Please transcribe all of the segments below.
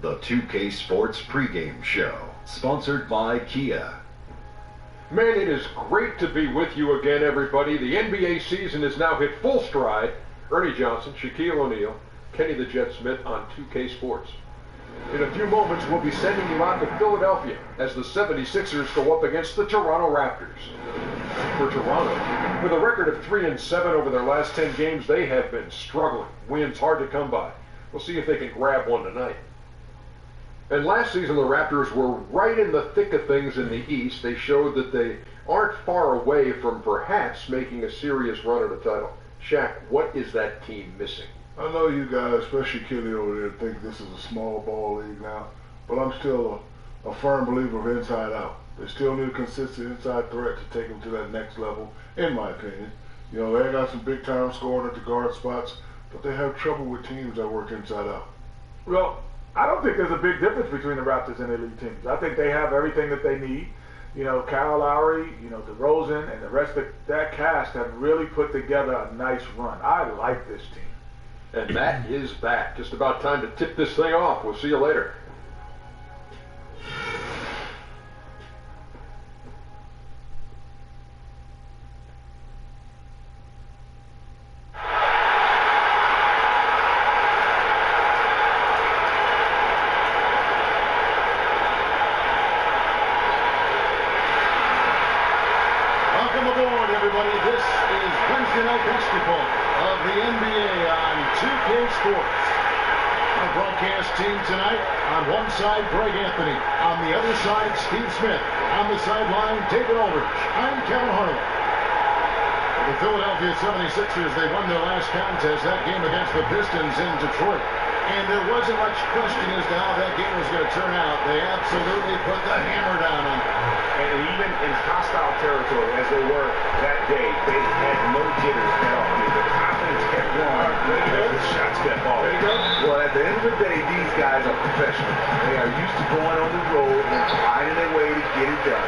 The 2K Sports pregame show, sponsored by Kia. Man, it is great to be with you again, everybody. The NBA season has now hit full stride. Ernie Johnson, Shaquille O'Neal, Kenny the Jet Smith on 2K Sports. In a few moments, we'll be sending you out to Philadelphia as the 76ers go up against the Toronto Raptors. For Toronto, with a record of 3-7 over their last 10 games, they have been struggling. Wins hard to come by. We'll see if they can grab one tonight. And last season, the Raptors were right in the thick of things in the East. They showed that they aren't far away from perhaps making a serious run at a title. Shaq, what is that team missing? I know you guys, especially Kelly over there, think this is a small ball league now, but I'm still a firm believer of inside out. They still need a consistent inside threat to take them to that next level, in my opinion. You know, they got some big-time scoring at the guard spots, but they have trouble with teams that work inside out. Well, I don't think there's a big difference between the Raptors and the elite teams. I think they have everything that they need. You know, Kyle Lowry, DeRozan, and the rest of that cast have really put together a nice run. I like this team. And that is that. Just about time to tip this thing off. We'll see you later. Welcome aboard, everybody. This is Wednesday Night Basketball of the NBA on 2K Sports. Our broadcast team tonight, on one side, Greg Anthony. On the other side, Steve Smith. On the sideline, David Aldridge. I'm Kevin Harlan. The Philadelphia 76ers, they won their last contest, that game against the Pistons in Detroit. And there wasn't much question as to how that game was going to turn out. They absolutely put the hammer down on them. And even in hostile territory, as they were that day, they had no jitters at all. I mean, the confidence kept going. The shots kept falling. Well, at the end of the day, these guys are professionals. They are used to going on the road and finding their way to get it done.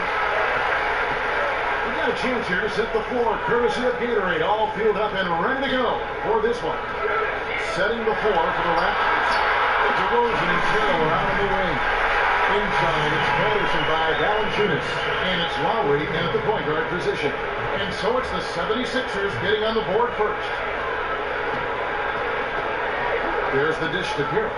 We got a chance here to set the floor, courtesy of Gatorade, all filled up and ready to go for this one. Setting the floor for the Raptors. DeRozan and Joe are out on the wing. Inside, it's Patterson by Valanciunas, and it's Lowry at the point guard position. And so it's the 76ers getting on the board first. There's the dish to Pirro.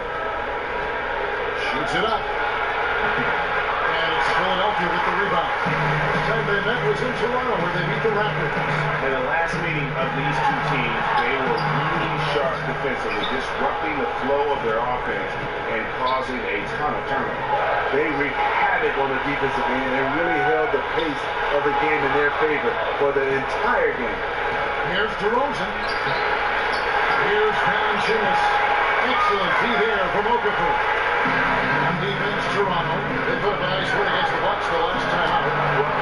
Shoots it up. And it's Philadelphia with the rebound. The time they met was in Toronto, where they beat the Raptors. In the last meeting of these two teams, they were really sharp defensively, disrupting the flow of their offense and causing a ton of turnovers. They wreaked havoc on the defensive end and really held the pace of the game in their favor for the entire game. Here's DeRozan. Here's Valanciunas. Excellent D there from Okafor. On defense, Toronto. They put up a nice win against the Bucks the last time out. Well,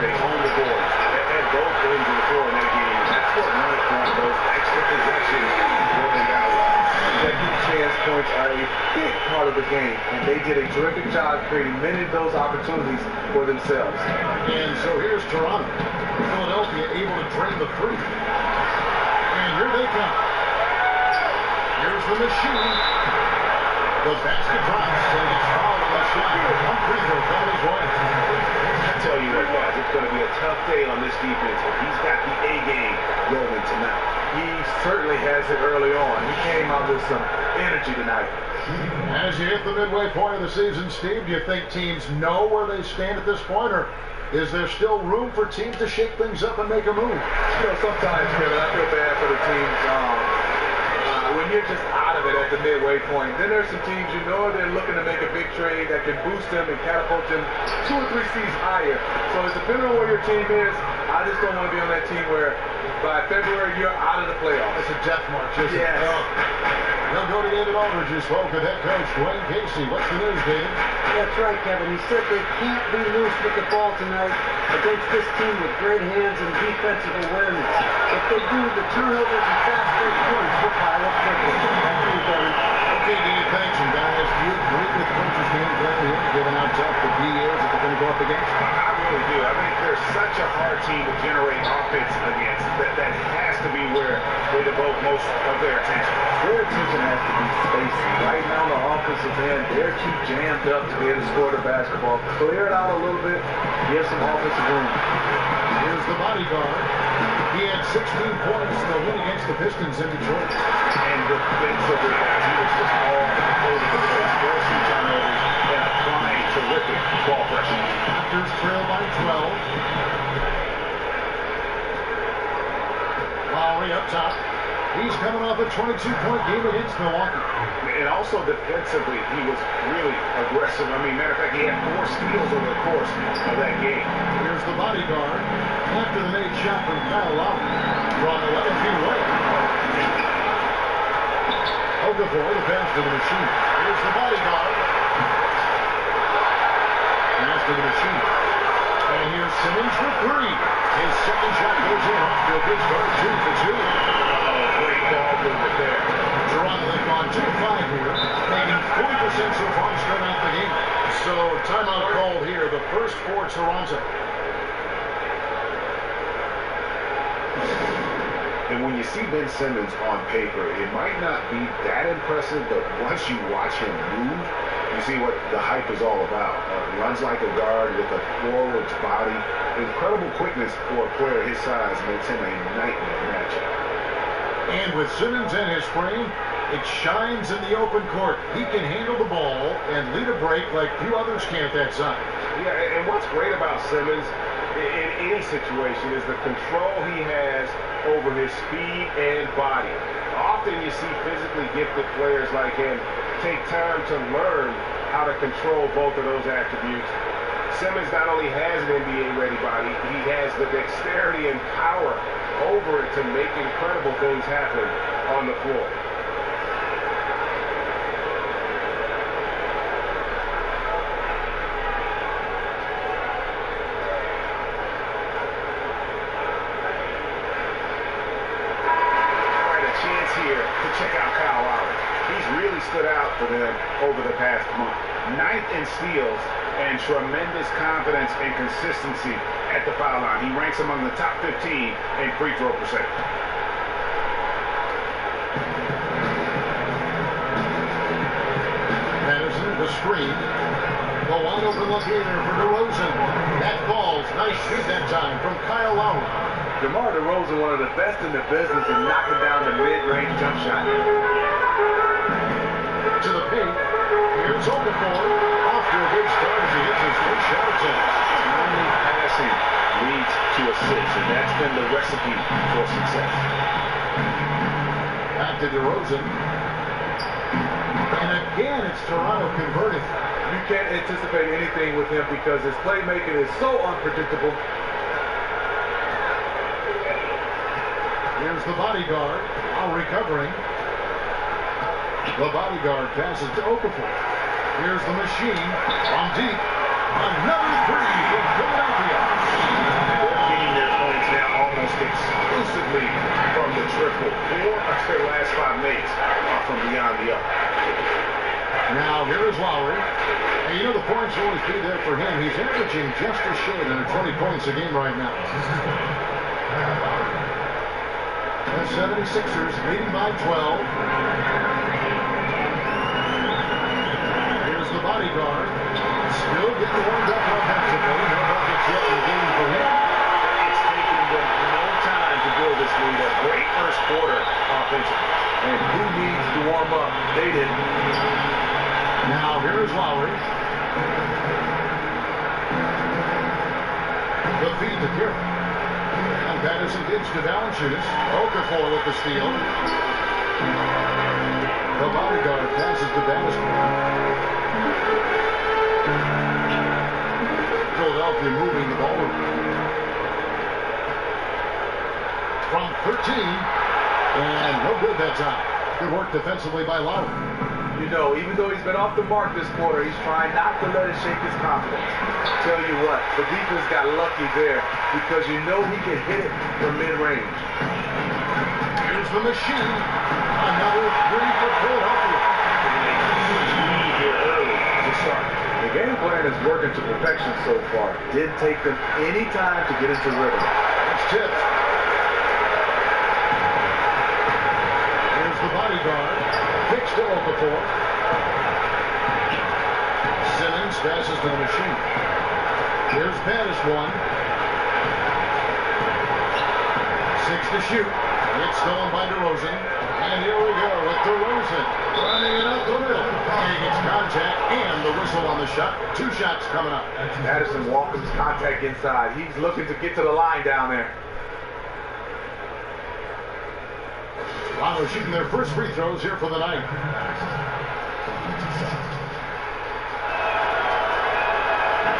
they own the boards. They had both ends of the floor in that game. That's what won it for them. Those extra possessions rolling out. Second chance points are a big part of the game, and they did a terrific job creating many of those opportunities for themselves. And so here's Toronto. Philadelphia able to drain the three. And here they come. Here's the machine. The basket drops, and it's fouled on the shot. One free throw coming his way. I tell you what, guys, it's going to be a tough day on this defense, but he's got the A game rolling tonight. He certainly has it early on. He came out with some energy tonight. As you hit the midway point of the season, Steve, do you think teams know where they stand at this point, or is there still room for teams to shake things up and make a move? You know, sometimes, Kevin, I feel bad for the teams. When you're just out of it at the midway point, then there's some teams you know they're looking to make a big trade that can boost them and catapult them 2 or 3 seeds higher. So it's depending on where your team is. I just don't want to be on that team where by February you're out of the playoffs. It's a death march, isn't it? Yes. We'll go to David Aldridge, who spoke with head coach Dwayne Casey. What's the news, David? That's right, Kevin. He said they can't be loose with the ball tonight against this team with great hands and defensive awareness. If they do, the turnovers and fast break points will pile up quickly. Back to you, Kevin. Okay, Dave, thanks. And guys, do you agree with coach's game plan here, given how tough the D is that they're going to go up against? I really do. I think they're such a hard team to generate offense against. That has to be where they devote most of their attention. Their attention has to be spacing. Right now, the offensive end, they're too jammed up to be able to score the basketball. Clear it out a little bit, give some offensive room. Here's the bodyguard. He had 16 points in the win against the Pistons in Detroit. And defensively, he was just all over the place, forcing turnovers and applying terrific ball pressure. Raptors trail by 12. Lowry up top. He's coming off a 22-point game against Milwaukee. And also defensively, he was really aggressive. I mean, matter of fact, he had 4 steals over the course of that game. Here's the bodyguard. After the made shot from Kyle Lowry. From 11 feet away. Okafor, the pass to the machine. Here's the bodyguard. Pass to the machine. And here's Simmons for 3. His second shot goes in. He'll get started 2 for 2. Great ball movement there. Toronto they've gone 2 of 5 here, making 40% so far to start out the game. So timeout called here, the first for Toronto. And when you see Ben Simmons on paper, it might not be that impressive, but once you watch him move, you see what the hype is all about. Runs like a guard with a forward's body. Incredible quickness for a player his size makes him a nightmare matchup. And with Simmons and his frame, it shines in the open court. He can handle the ball and lead a break like few others can at that side. Yeah, and what's great about Simmons in any situation is the control he has over his speed and body. Often you see physically gifted players like him take time to learn how to control both of those attributes. Simmons not only has an NBA-ready body, he has the dexterity and power over it to make incredible things happen on the floor. Quite a chance here to check out Kyle Lowry. He's really stood out for them over the past month. 9th in steals and tremendous confidence and consistency at the foul line. He ranks among the top 15 in free throw percentage. Patterson, the screen. The wide open look here for DeRozan. That falls. Nice shoot that time from Kyle Lowry. DeMar DeRozan, one of the best in the business in knocking down the mid-range jump shot. To the paint. Here's Okafor. Off to a good start as he hits his first shot attempt. Timely passing leads to assists, and that's been the recipe for success. Back to DeRozan. And again, it's Toronto converting. You can't anticipate anything with him because his playmaking is so unpredictable. Here's the bodyguard. Now recovering. The bodyguard passes to Okafor. Here's the machine from deep. Another 3 from Philadelphia. They're getting their points now almost exclusively from the triple. 4 of their last 5 makes are from beyond the arc. Now here is Lowry. And you know the points will always be there for him. He's averaging just a shade under 20 points a game right now. The 76ers leading by 12. Here's the bodyguard. Still getting warmed up offensively. No buckets yet in the game for him. It's taken them no time to build this lead. A great first quarter offensively. And who needs to warm up? They didn't. Now here is Lowry. The feed to Curry. And Patterson gives to Valanciunas. Okafor with the steal. The bodyguard passes to Bannister. Philadelphia moving the ball from 13. And no good that time. Good work defensively by Lowry. You know, even though he's been off the mark this quarter, he's trying not to let it shake his confidence. Tell you what, the defense got lucky there because you know he can hit it from mid-range. Here's the machine. Another 3 for Philadelphia. Here early to start. The game plan is working to perfection so far. Didn't take them any time to get into rhythm. It's tipped. Still Okafor. Simmons passes to the machine. Here's Pettis, 1. 6 to shoot. It's stolen by DeRozan. And here we go with DeRozan running it up the middle. He gets contact and the whistle on the shot. 2 shots coming up. Madison welcomes contact inside. He's looking to get to the line down there. Toronto shooting their first free throws here for the night.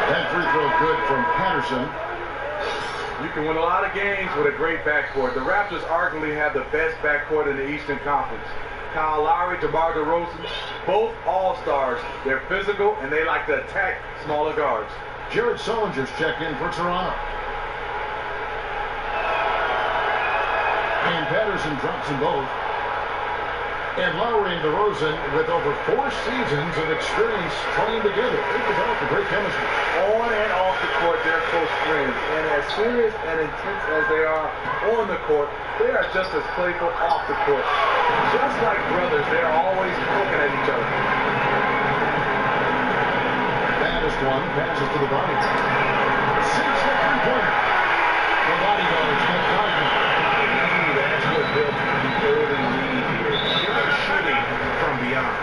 That free throw good from Patterson. You can win a lot of games with a great backcourt. The Raptors arguably have the best backcourt in the Eastern Conference. Kyle Lowry, DeMar DeRozan, both all-stars. They're physical and they like to attack smaller guards. Jared Sullinger's checked in for Toronto. And Patterson drops them both. And Lowry and DeRozan, with over 4 seasons of experience playing together, they develop a great chemistry. On and off the court, they're close friends. And as serious and intense as they are on the court, they are just as playful off the court. Just like brothers, they're always poking at each other. Baddest one passes to the body. 6 to 3-pointer. The bodyguard's got Gardner. That's what built the early lead here. They're shooting from beyond.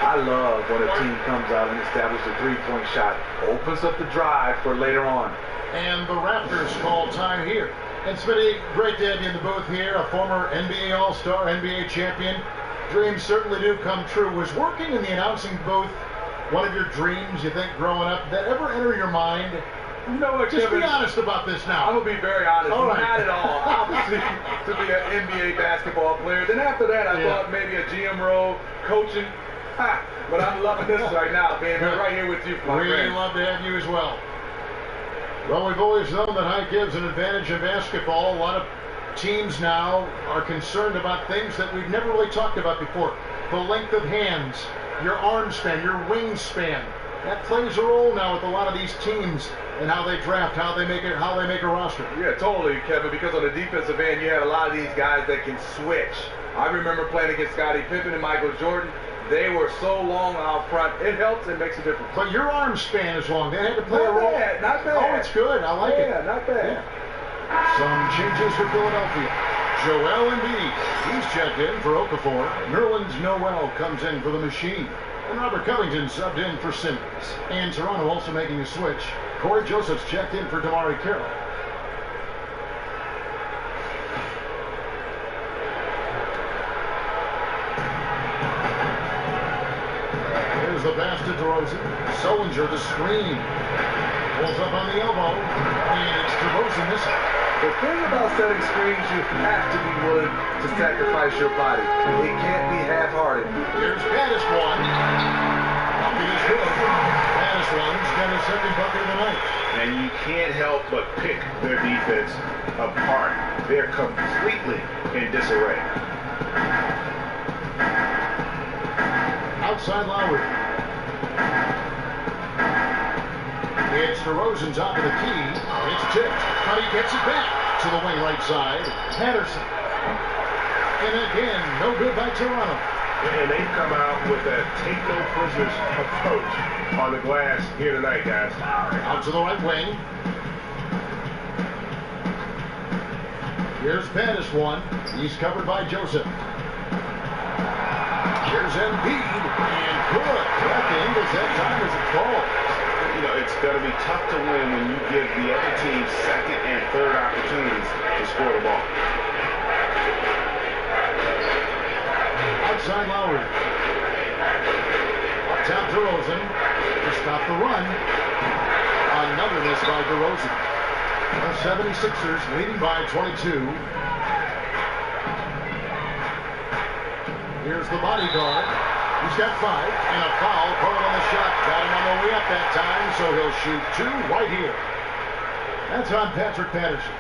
I love when a team comes out and establishes a 3-point shot. Opens up the drive for later on. And the Raptors call time here. And Smitty, great to have you in the booth here, a former NBA All-Star, NBA champion. Dreams certainly do come true. Was working in the announcing booth one of your dreams, you think, growing up? Did that ever enter your mind? You know what, Just Kevin? be honest about this now. I'm going to be very honest. All right. Not at all. Obviously, to be an NBA basketball player. Then after that, I thought maybe a GM role, coaching. But I'm loving this right now, man. I'm right here with you, my We friend. love to have you as well. Well, we've always known that height gives an advantage in basketball. A lot of teams now are concerned about things that we've never really talked about before. The length of hands, your arm span, your wingspan. That plays a role now with a lot of these teams and how they draft, how they make a roster. Yeah, totally, Kevin, because on the defensive end, you have a lot of these guys that can switch. I remember playing against Scottie Pippen and Michael Jordan. They were so long out front. It helps. It makes a difference. But your arm span is long. They had to play a role. Not bad. Oh, it's good. I like it. Yeah, not bad. Yeah. Some changes for Philadelphia. Joel Embiid, he's checked in for Okafor. Nerlens Noel comes in for the Machine. And Robert Covington subbed in for Simmons. And Toronto also making a switch. Corey Joseph's checked in for Damari Carroll. Here's the pass to DeRozan. Sullinger the screen. Pulls up on the elbow. And it's DeRozan missing. The thing about setting screens, you have to be willing to sacrifice your body. It can't be half-hearted. Here's Pettis one. Bucket is good. Pettis one's got his second bucket of the night. And you can't help but pick their defense apart. They're completely in disarray. Outside Lowry. It's DeRozan top of the key. It's tipped, but he gets it back to the wing right side. Patterson. And again, no good by Toronto. And they've come out with a take no prisoners approach on the glass here tonight, guys. Out to the right wing. Here's Pettis one. He's covered by Joseph. Here's Embiid. And good. At the end of that time as it falls. You know, it's going to be tough to win when you give the other team second and third opportunities to score the ball. Outside Lowry. Top DeRozan to stop the run. Another miss by DeRozan. The 76ers leading by 22. Here's the bodyguard. He's got 5 and a foul called on the shot. Got him on the way up that time, so he'll shoot 2 right here. That's on Patrick Patterson.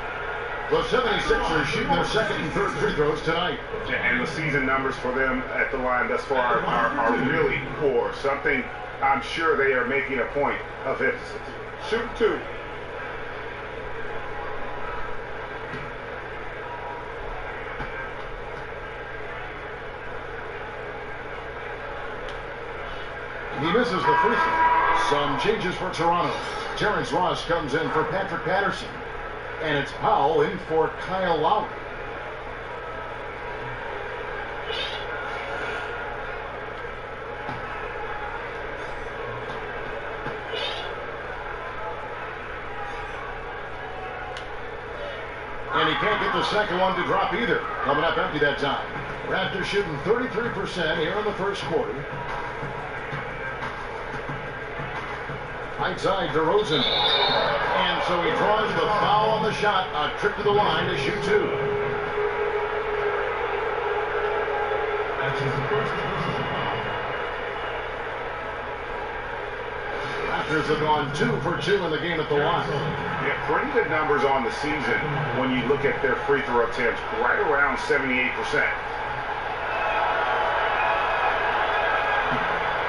The 76ers shooting their second and third free throws tonight. And the season numbers for them at the line thus far are really poor. Something I'm sure they are making a point of emphasis. Shoot 2. He misses the free throw. Some changes for Toronto. Terrence Ross comes in for Patrick Patterson. And it's Powell in for Kyle Lowry. And he can't get the second one to drop either. Coming up empty that time. Raptors shooting 33% here in the first quarter. Right side to Rosen. And so he draws the foul on the shot. A trip to the line to shoot two. Raptors have gone 2 for 2 in the game at the line. Yeah, pretty good numbers on the season when you look at their free throw attempts, right around 78%.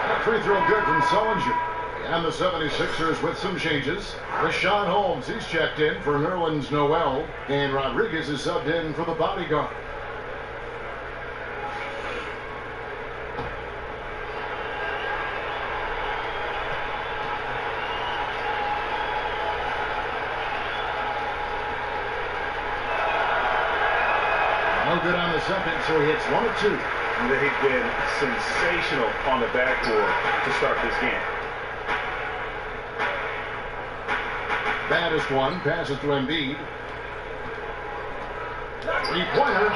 That free throw good from Sullinger. And the 76ers with some changes. Rashawn Holmes, he's checked in for Nerlens Noel. And Rodriguez is subbed in for the bodyguard. No good on the second, so he hits 1 of 2. They've been sensational on the backboard to start this game. Baddest one, passes to Embiid. Three-pointer.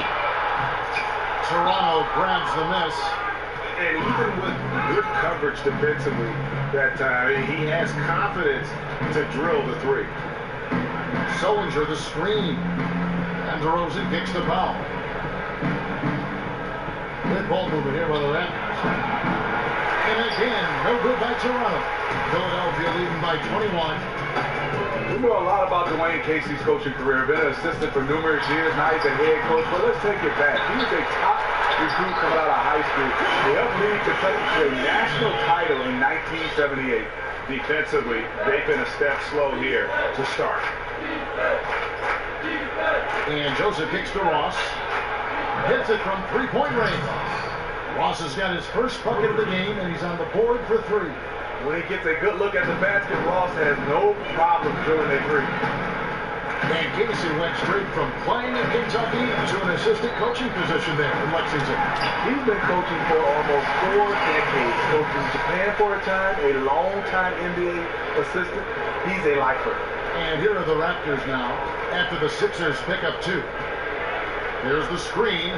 Toronto grabs the miss. And even with good coverage defensively that time, he has confidence to drill the three. Sullinger the screen. And DeRozan kicks the foul. Good ball movement here by the Raptors. And again, no good by Toronto. Philadelphia leading by 21. We know a lot about Dwayne Casey's coaching career. Been an assistant for numerous years. Now he's a head coach. But let's take it back. He was a top recruit coming out of high school. He helped lead Kentucky to a national title in 1978. Defensively, they've been a step slow here to start. And Joseph kicks to Ross. Hits it from three-point range. Ross has got his first bucket of the game, and he's on the board for 3. When he gets a good look at the basket, Ross has no problem drilling a three. And Casey went straight from playing in Kentucky to an assistant coaching position there in Lexington. He's been coaching for almost 4 decades. Coached in Japan for a time, a long-time NBA assistant. He's a lifer. And here are the Raptors now after the Sixers pick up 2. Here's the screen.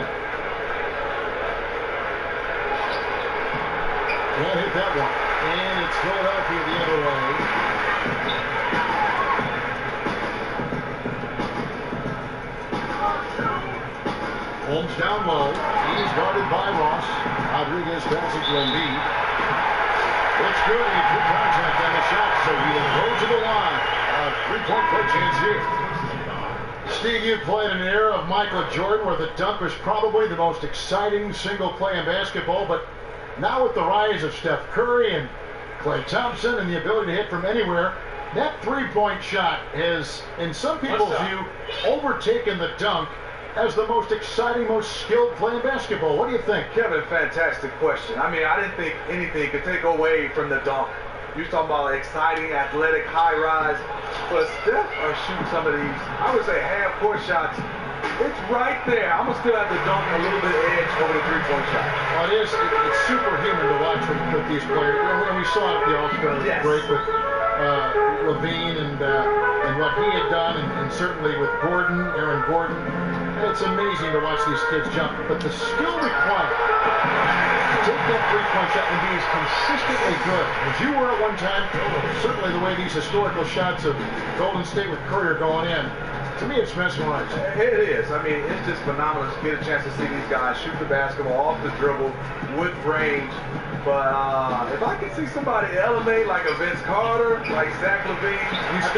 Can't hit that one. And it's Philadelphia the other way. Holmes down low. He's guarded by Ross. Rodriguez passes to Embiid. Looks good. He drew contact on the shot, so he'll go to the line. A 3-point play chance here. Steve, you played in an era of Michael Jordan where the dunk was probably the most exciting single play in basketball, but now with the rise of Steph Curry and Klay Thompson and the ability to hit from anywhere, that 3-point shot has, in some people's view, overtaken the dunk as the most exciting, most skilled play in basketball. What do you think? Kevin, fantastic question. I mean, I didn't think anything could take away from the dunk. You're talking about exciting, athletic, high rise. But Steph are shooting some of these, I would say, half-court shots. It's right there. I'm going to still have to dunk a little bit of edge over the 3-point shot. Well, it's superhuman to watch with these players. And we saw it at the All-Star break with Levine and what he had done, and certainly with Aaron Gordon. It's amazing to watch these kids jump. But the skill required to take that 3-point shot and be as consistently good as you were at one time, certainly the way these historical shots of Golden State with Curry are going in, to me it's mesmerizing. It is. I mean, it's just phenomenal to get a chance to see these guys shoot the basketball off the dribble with range. But if I could see somebody elevate like a Vince Carter, like Zach LaVine, you get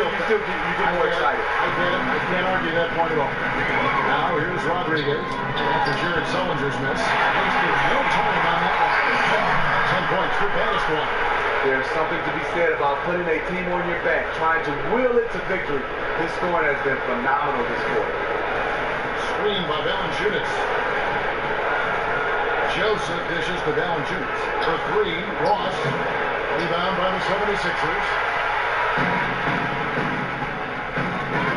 more excited. I get it. I can't argue that point at all. Now here's Rodriguez after Jared Sullinger's miss. Wasted no time on that one. 10 points for baddest one. There's something to be said about putting a team on your back, trying to will it to victory. His scoring has been phenomenal this quarter. Screen by Valanciunas. Joseph dishes to Valanciunas. For three, Ross. Rebound by the 76ers.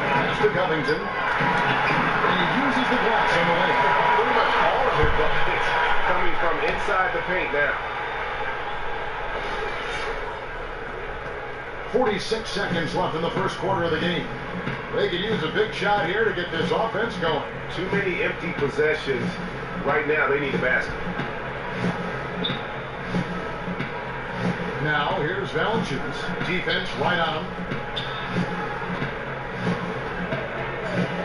Pass to Covington. And he uses the glass on the lane. Pretty much all of it, but it's coming from inside the paint now. 46 seconds left in the first quarter of the game. They could use a big shot here to get this offense going. Too many empty possessions. Right now, they need a basket. Now, here's Valanciunas. Defense right on him.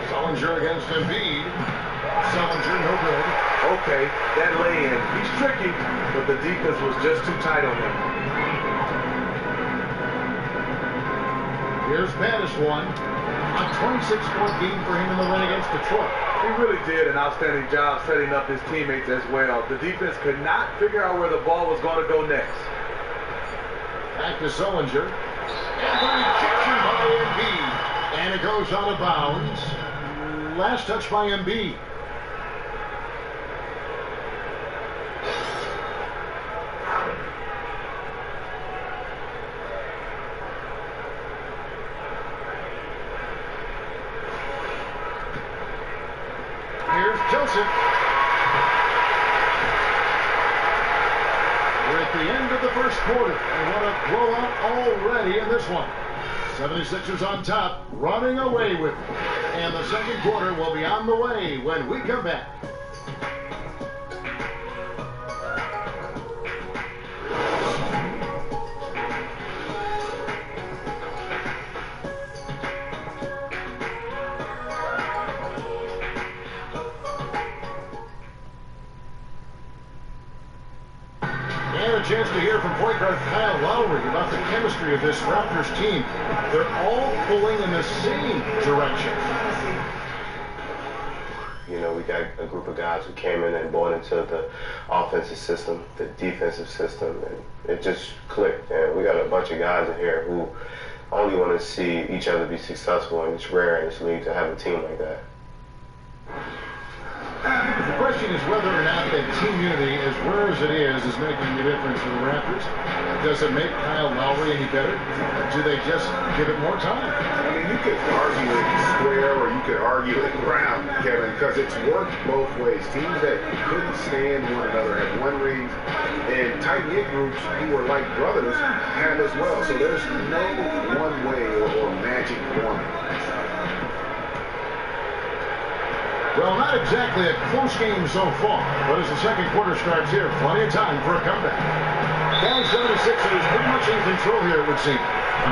Sullinger against Embiid. Sullinger, no good. Okay, that lay-in. He's tricky, but the defense was just too tight on him. Here's Patterson. A 26-point game for him in the win against Detroit. He really did an outstanding job setting up his teammates as well. The defense could not figure out where the ball was going to go next. Back to Sullinger. And the rejection by Embiid. And it goes out of bounds. Last touch by Embiid. Here's Joseph. We're at the end of the first quarter. And what a blowout already in this one. 76ers on top, running away with it. And the second quarter will be on the way when we come back. And a chance to hear from point guard Kyle Lowry about the chemistry of this Raptors team. They're all pulling in the same direction. You know, we got a group of guys who came in and bought into the offensive system, the defensive system, and it just clicked. And we got a bunch of guys in here who only want to see each other be successful, and it's rare in this league to have a team like that. The question is whether or not that team unity, as rare as it is making the difference for the Raptors. Does it make Kyle Lowry any better? Or do they just give it more time? I mean, you could argue it square or you could argue it round, Kevin, because it's worked both ways. Teams that couldn't stand one another had one ring, and tight-knit groups who were like brothers had as well. So there's no one way or magic formula. Well, not exactly a close game so far, but as the second quarter starts here, plenty of time for a comeback. Guys, 76ers pretty much in control here, it would seem.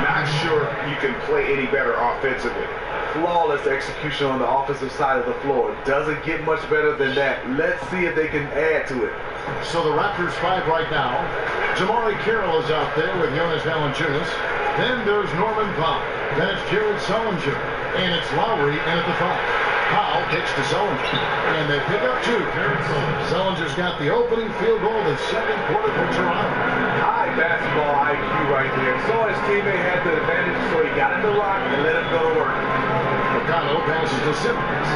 Not sure you can play any better offensively. Flawless execution on the offensive side of the floor. Doesn't get much better than that. Let's see if they can add to it. So the Raptors 5 right now. Jamari Carroll is out there with Jonas Valanciunas. Then there's Norman Powell. Then it's Jared Sullinger. And it's Lowry in at the 5. Powell kicks to Sullinger. And they pick up 2. Sullinger's got the opening field goal of the second quarter for Toronto. High basketball IQ right there. Saw his teammate had the advantage, so he got him to lock and let him go to work. McConnell passes to Simmons.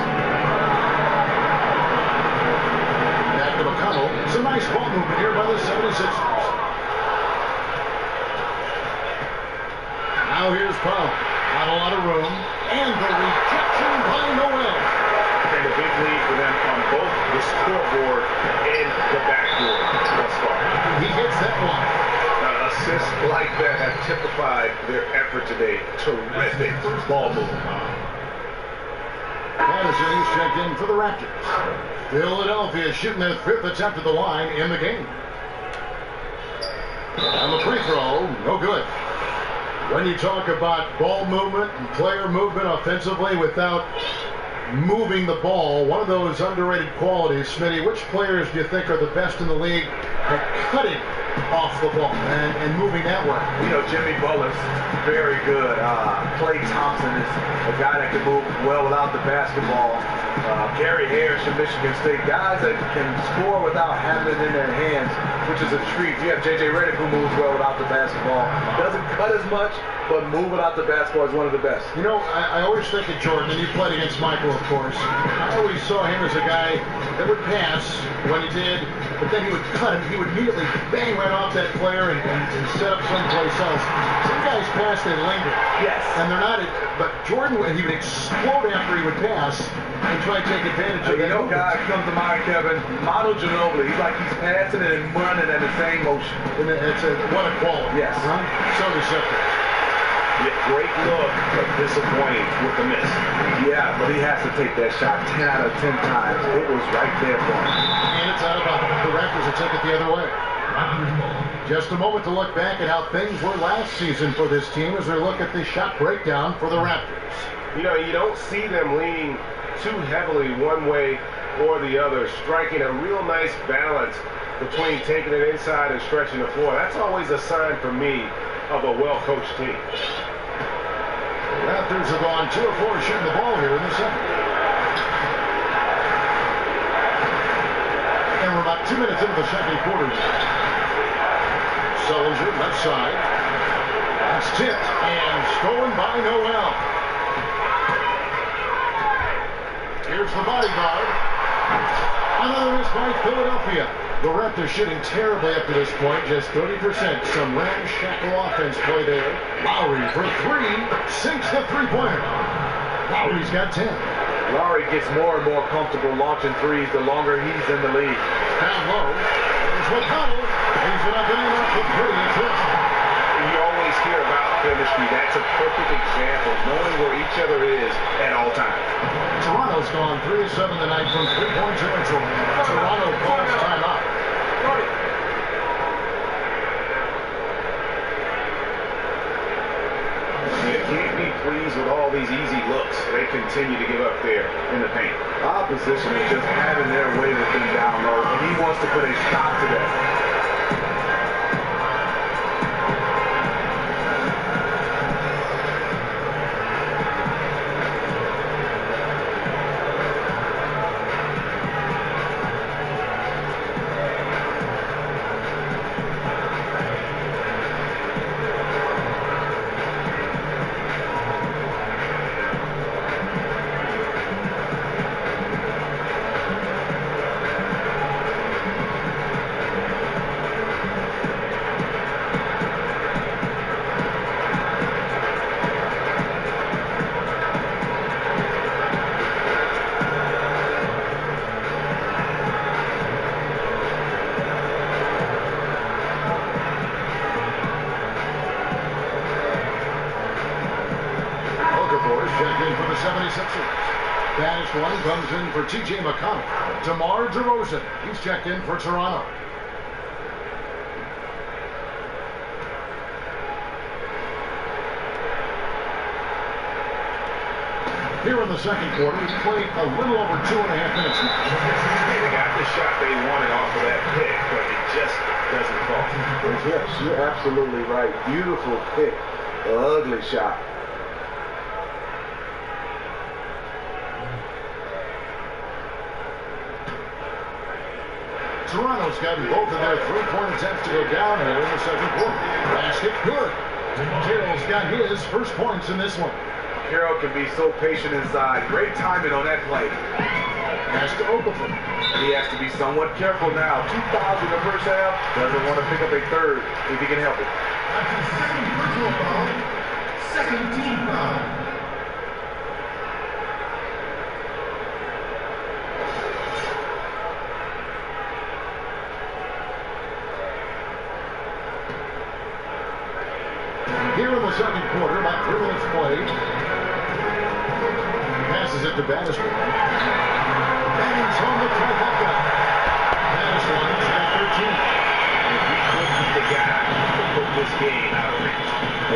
Back to McConnell. Some nice ball movement here by the 76ers. Now here's Powell. Not a lot of room. And the rejection by Noel. And a big lead for them on both the scoreboard and the backboard thus far. He hits that one. Assists like that have typified their effort today. Terrific ball movement. Patterson is checked in for the Raptors. Philadelphia shooting their 5th attempt at the line in the game. And the free throw, no good. When you talk about ball movement and player movement offensively without moving the ball, one of those underrated qualities, Smitty, which players do you think are the best in the league at cutting off the ball and moving that way? You know, Jimmy Butler's very good. Klay Thompson is a guy that can move well without the basketball. Gary Harris from Michigan State, guys that can score without having it in their hands, which is a treat. You have J.J. Redick who moves well without the basketball. Doesn't cut as much, but moving out the basketball is one of the best. You know, I always think of Jordan, and you played against Michael, of course. I always saw him as a guy that would pass when he did, but then he would cut him. He would immediately bang right off that player and set up someplace else. Some guys pass, they linger. Yes. And they're not, but Jordan, he would explode after he would pass and try to take advantage of that. You know, guy comes to mind, Kevin, Manu Ginobili. He's like he's passing and running at the same motion. And what a quality. Yes. Huh? So deceptive. Yeah, great look, but disappointing with the miss. Yeah, but he has to take that shot 10 out of 10 times. It was right there for him. And it's out of bounds. The Raptors will take it the other way. Just a moment to look back at how things were last season for this team as we look at the shot breakdown for the Raptors. You know, you don't see them leaning too heavily one way or the other, striking a real nice balance between taking it inside and stretching the floor. That's always a sign for me of a well-coached team. Raptors have gone 2 of 4 shooting the ball here in the second. And we're about 2 minutes into the second quarter. Sullinger, left side. That's tipped and stolen by Noel. Here's the bodyguard. Another miss by Philadelphia. The Raptors shooting terribly up to this point, just 30%. Some ramshackle offense play there. Lowry for 3, sinks the three-pointer. Lowry's got 10. Lowry gets more and more comfortable launching threes the longer he's in the league. Down low. There's McConnell. He's been up and in off the three. It's it. You always hear about chemistry. That's a perfect example, knowing where each other is at all times. Toronto's gone 3 of 7 tonight from three-point territory. Toronto calls timeout. You can't be pleased with all these easy looks. They continue to give up there in the paint. Opposition is just having their way with him down low, and he wants to put a stop to that. Checked in for the 76ers. Baddest one comes in for T.J. McConnell. DeMar DeRozan, he's checked in for Toronto. Here in the second quarter, we played a little over 2.5 minutes now. They got the shot they wanted off of that pick, but it just doesn't fall. Yes, you're absolutely right. Beautiful pick. Ugly shot. Toronto's gotten both of their three-point attempts to go down here in the second quarter. Basket good. Carroll's got his first points in this one. Carroll can be so patient inside. Great timing on that play. Pass to Okafor. And he has to be somewhat careful now. 2 fouls in the first half. Doesn't want to pick up a third if he can help it. That's his second personal foul. Second team foul. Here in the second quarter, about 3 minutes played. Passes it to Baddest one. Bangs on the trifecta. Baddest one's got 13. If he could be the guy to put this game out of reach.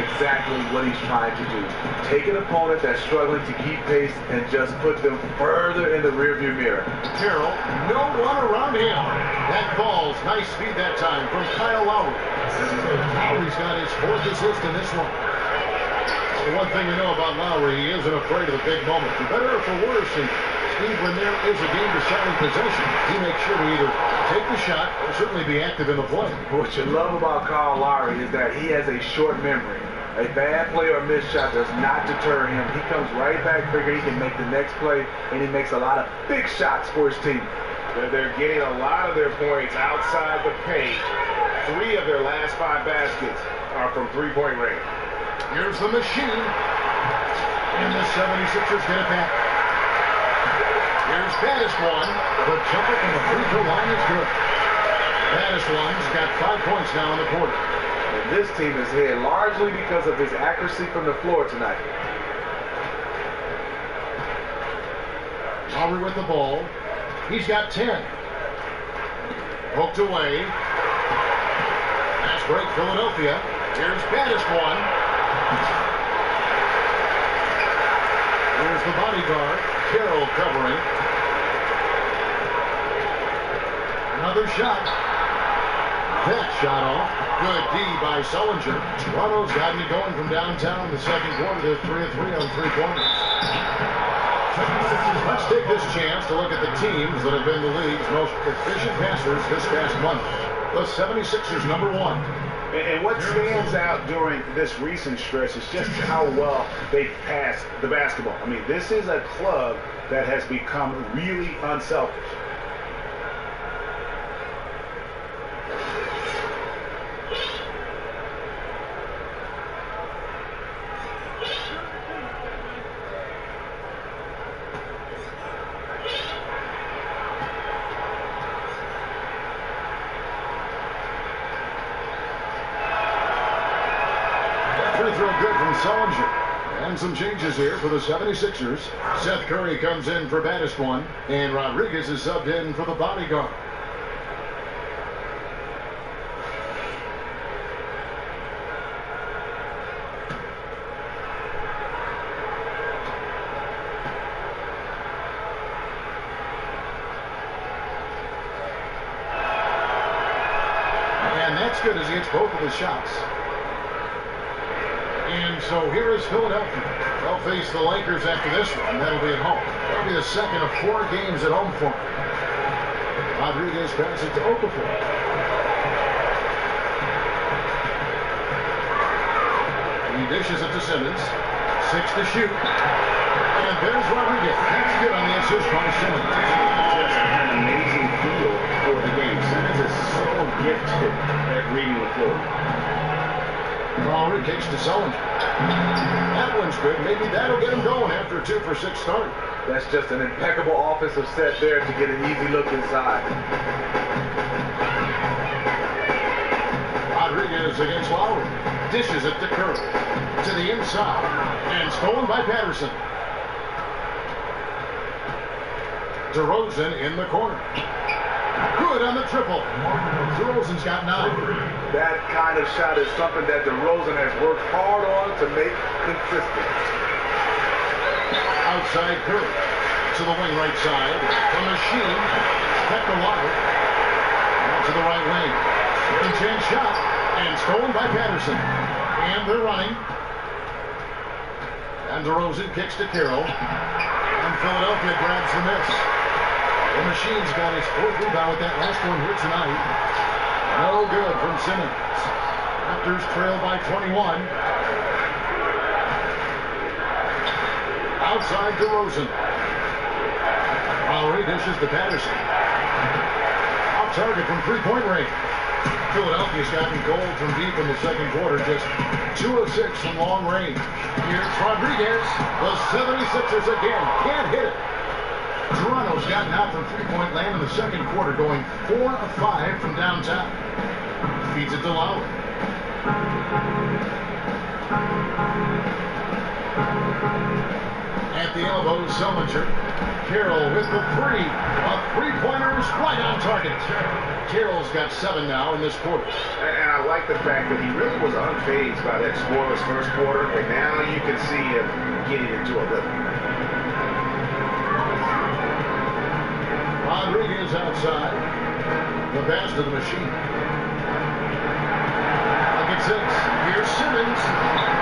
Exactly what he's trying to do. Take an opponent that's struggling to keep pace and just put them further in the rearview mirror. Carroll, no one around him. That falls. Nice speed that time from Kyle Lowry. Lowry's got his 4th assist in this one. The one thing we know about Lowry, he isn't afraid of the big moment. For better or for worse, and Steve, when there is a game-deciding possession, he makes sure to either take the shot or certainly be active in the play. What you love about Kyle Lowry is that he has a short memory. A bad play or missed shot does not deter him. He comes right back, figure he can make the next play, and he makes a lot of big shots for his team. They're getting a lot of their points outside the paint. 3 of their last 5 baskets are from three-point range. Here's the machine. And the 76ers get it back. Here's Baddest one. The jumper from the free throw line is good. Baddest one's got 5 points now in the quarter. And this team is ahead largely because of his accuracy from the floor tonight. Lowry with the ball. He's got 10. Poked away. Fast break, Philadelphia. Here's Baddest one. Here's the bodyguard. Carroll covering. Another shot. That shot off. Good D by Sullinger. Toronto's gotten it going from downtown in the second quarter. They're 3 of 3 on three-pointers. Let's take this chance to look at the teams that have been the league's most efficient passers this past month. The 76ers, number 1. And what stands out during this recent stretch is just how well they pass the basketball. I mean, this is a club that has become really unselfish. Free throw good from Sullinger. And some changes here for the 76ers. Seth Curry comes in for Baddest one, and Rodriguez is subbed in for the bodyguard. And that's good as he hits both of the shots. And so here is Philadelphia. They'll face the Lakers after this one. That'll be at home. That'll be the second of 4 games at home for them. Rodriguez passes it to Okafor. He dishes it to Simmons. 6 to shoot. And there's Rodriguez. That's good on the assist by Simmons. Just an amazing feel for the game. Simmons is so gifted at reading the floor. Lowry kicks to Sullinger. That one's good. Maybe that'll get him going after a 2 for 6 start. That's just an impeccable offensive set there to get an easy look inside. Rodriguez against Lowry. Dishes it to Curry. To the inside. And stolen by Patterson. DeRozan in the corner. Good on the triple. DeRozan's got 9. That kind of shot is something that DeRozan has worked hard on to make consistent. Outside Curry. To the wing right side. The machine. Kept alive. Out to the right wing. Second chance shot. And stolen by Patterson. And they're running. And DeRozan kicks to Carroll. And Philadelphia grabs the miss. The machine's got his 4th rebound with that last one here tonight. No good from Simmons. Raptors trail by 21. Outside DeRozan. Lowry dishes to Patterson. Off target from 3-point range. Philadelphia's gotten gold from deep in the second quarter. Just 2 of 6 from long range. Here's Rodriguez. The 76ers again. Can't hit it. Toronto's gotten out from 3-point land in the second quarter, going 4 of 5 from downtown. Feeds it to Lowry. At the elbow, Sullinger. Carroll with the 3. A 3-pointers right on target. Carroll's got 7 now in this quarter. And I like the fact that he really was unfazed by that scoreless first quarter, and now you can see him getting into a rhythm. Rodriguez outside. The pass to the machine. Look at 6. Here's Simmons.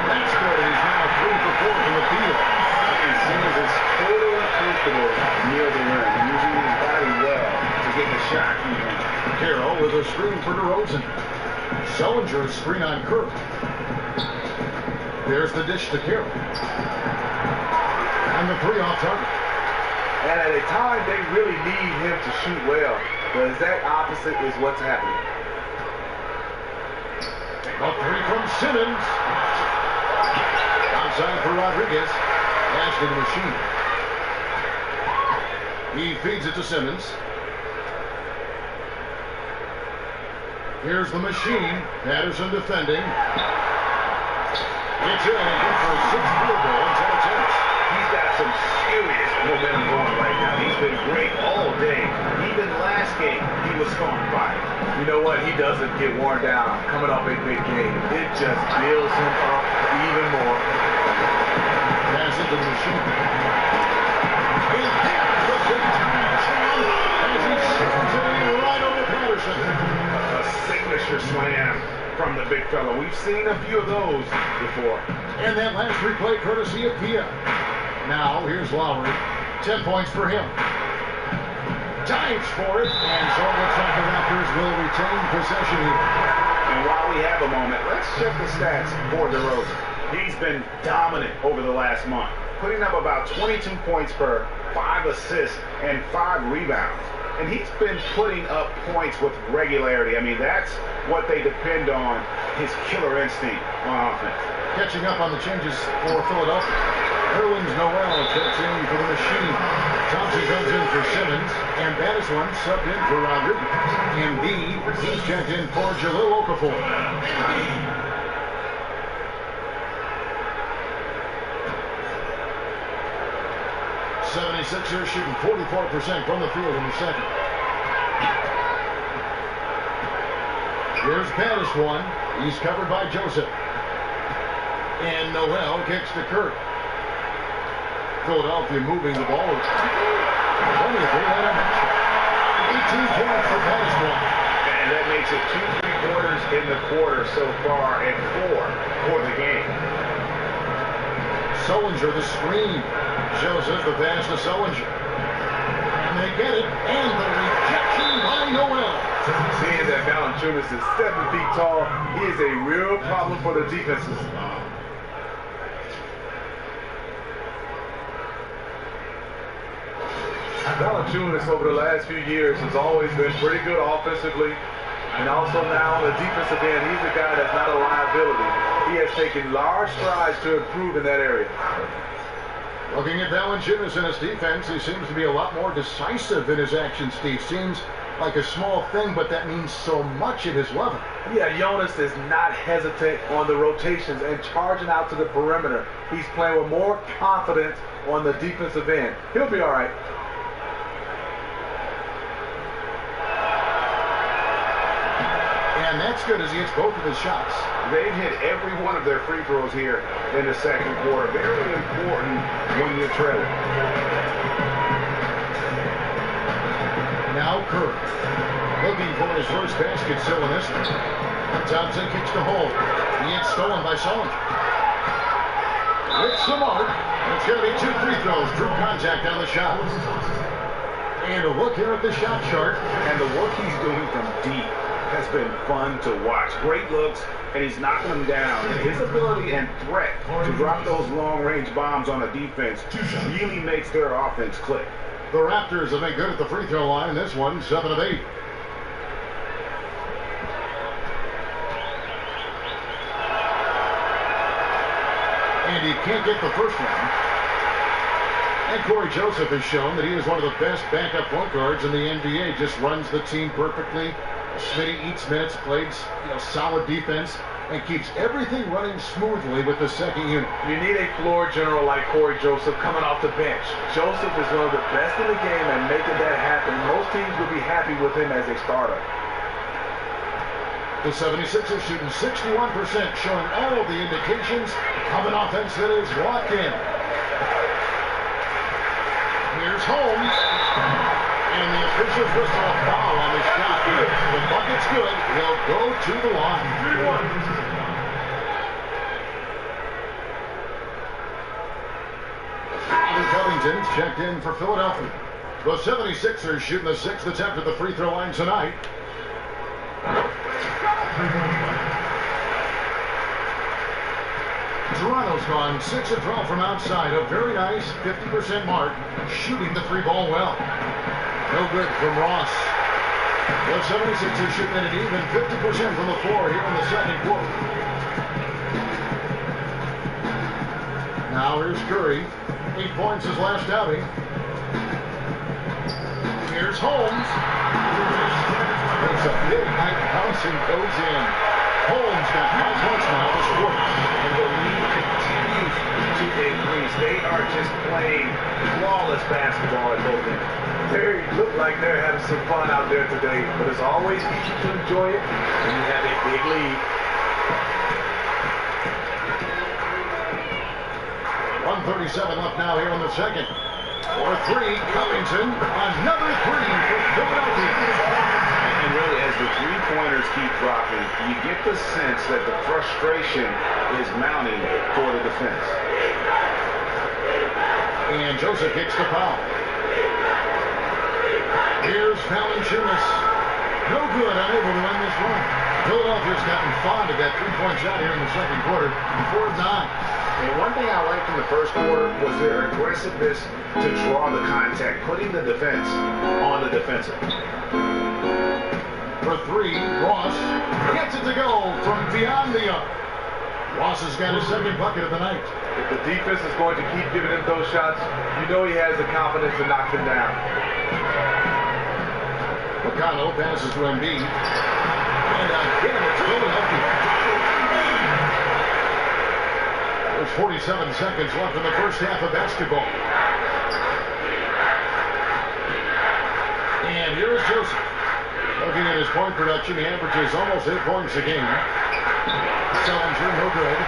That's good. He's now 3 for 4 from the field. And Simmons is totally comfortable near the rim, using his body well to get the shot he wants. Carroll with a screen for DeRozan. Sullinger screen on Kirk. There's the dish to Carroll. And the 3 off target. And at a time they really need him to shoot well. The exact opposite is what's happening. A 3 from Simmons. Outside for Rodriguez. Pass to the machine. He feeds it to Simmons. Here's the machine. Patterson defending. It's in. Good for a 6th field goal in 10 attempts. He's got some serious momentum going right now. He's been great all day. Even last game, he was on fire. You know what? He doesn't get worn down coming off a big game. It just builds him up even more. Pass into the machine. And that's the big time slam as he slams it in right over Patterson. A signature slam from the big fella. We've seen a few of those before. And that last replay courtesy of Kia. Now, here's Lowry. 10 points for him. Dives for it, and so it looks like the Raptors will retain possession here. And while we have a moment, let's check the stats for DeRozan. He's been dominant over the last month, putting up about 22 points per 5 assists and 5 rebounds. And he's been putting up points with regularity. I mean, that's what they depend on, his killer instinct on offense. Catching up on the changes for Philadelphia. Erwin's Noel checks in for the machine. Thompson comes in for Simmons. And Battiswan subbed in for Rodriguez. Embiid, he's checked in for Jahlil Okafor. 76ers shooting 44% from the field in the second. Here's Battiswan. He's covered by Joseph. And Noel kicks to Kirk. Philadelphia moving the ball. Only a 3-line match. 18 points for Battiswan. And that makes it 2 3-quarters in the quarter so far and 4 for the game. Sullinger the screen. Joseph the pass to Sullinger. And they get it. And the rejection by Noel. Seeing that Valanciunas is 7 feet tall, he is a real problem for the defenses. Valanciunas over the last few years has always been pretty good offensively, and also now on the defensive end, he's a guy that's not a liability. He has taken large strides to improve in that area. Looking at Valanciunas in his defense, he seems to be a lot more decisive in his actions, Steve. Seems like a small thing, but that means so much at his level. Yeah, Jonas does not hesitate on the rotations and charging out to the perimeter. He's playing with more confidence on the defensive end. He'll be all right. And that's good as he hits both of his shots. They've hit every one of their free throws here in the second quarter. Very important when you're trailing. Now Kirk, looking for his first basket still in this one. Thompson kicks to hole. He gets stolen by Sullinger. It's the mark. It's going to be 2 free throws. Drew contact on the shot. And a look here at the shot chart. And the work he's doing from deep has been fun to watch. Great looks, and he's knocking them down. And his ability and threat to drop those long-range bombs on a defense really makes their offense click. The Raptors have been good at the free throw line. This one, 7 of 8. And he can't get the first one. And Corey Joseph has shown that he is one of the best backup point guards in the NBA. Just runs the team perfectly. Smitty eats minutes, plays solid defense, and keeps everything running smoothly with the second unit. You need a floor general like Corey Joseph coming off the bench. Joseph is one of the best in the game at making that happen. Most teams would be happy with him as a starter. The 76ers shooting 61%, showing all of the indications of an offense that is locked in. Here's Holmes. And the officials whistle a foul on the shot. The bucket's good. He'll go to the line. Ivan Covington's checked in for Philadelphia. The 76ers shooting the 6th attempt at the free throw line tonight. Toronto's gone 6 of 12 from outside. A very nice 50% mark, shooting the 3-ball well. No good from Ross. The 76ers shooting at an even 50% from the floor here in the second quarter. Now here's Curry. 8 points his last outing. Here's Holmes. It's a big night bounce and goes in. Holmes got 5 points now this quarter. And the lead continues to increase. They are just playing flawless basketball at both ends. They look like they're having some fun out there today, but it's always easy to enjoy it when you have a big lead. 1:37 left now here in the second. For 3, Covington. Another 3 for Philadelphia. And really, as the three-pointers keep dropping, you get the sense that the frustration is mounting for the defense. And Joseph kicks the foul. Here's Valanciunas. No good, unable to end this run. Philadelphia's gotten fond of that 3-point shot here in the second quarter. 4 of 9. And one thing I liked in the first quarter was their aggressiveness to draw the contact, putting the defense on the defensive. For 3, Ross gets it to go from beyond the arc. Ross has got his second bucket of the night. If the defense is going to keep giving him those shots, you know he has the confidence to knock them down. McConnell passes to Embiid. And again, it's Philadelphia. There's 47 seconds left in the first half of basketball. And here's Joseph. Looking at his point production, he averages almost 8 points a game. Sellinger, no good.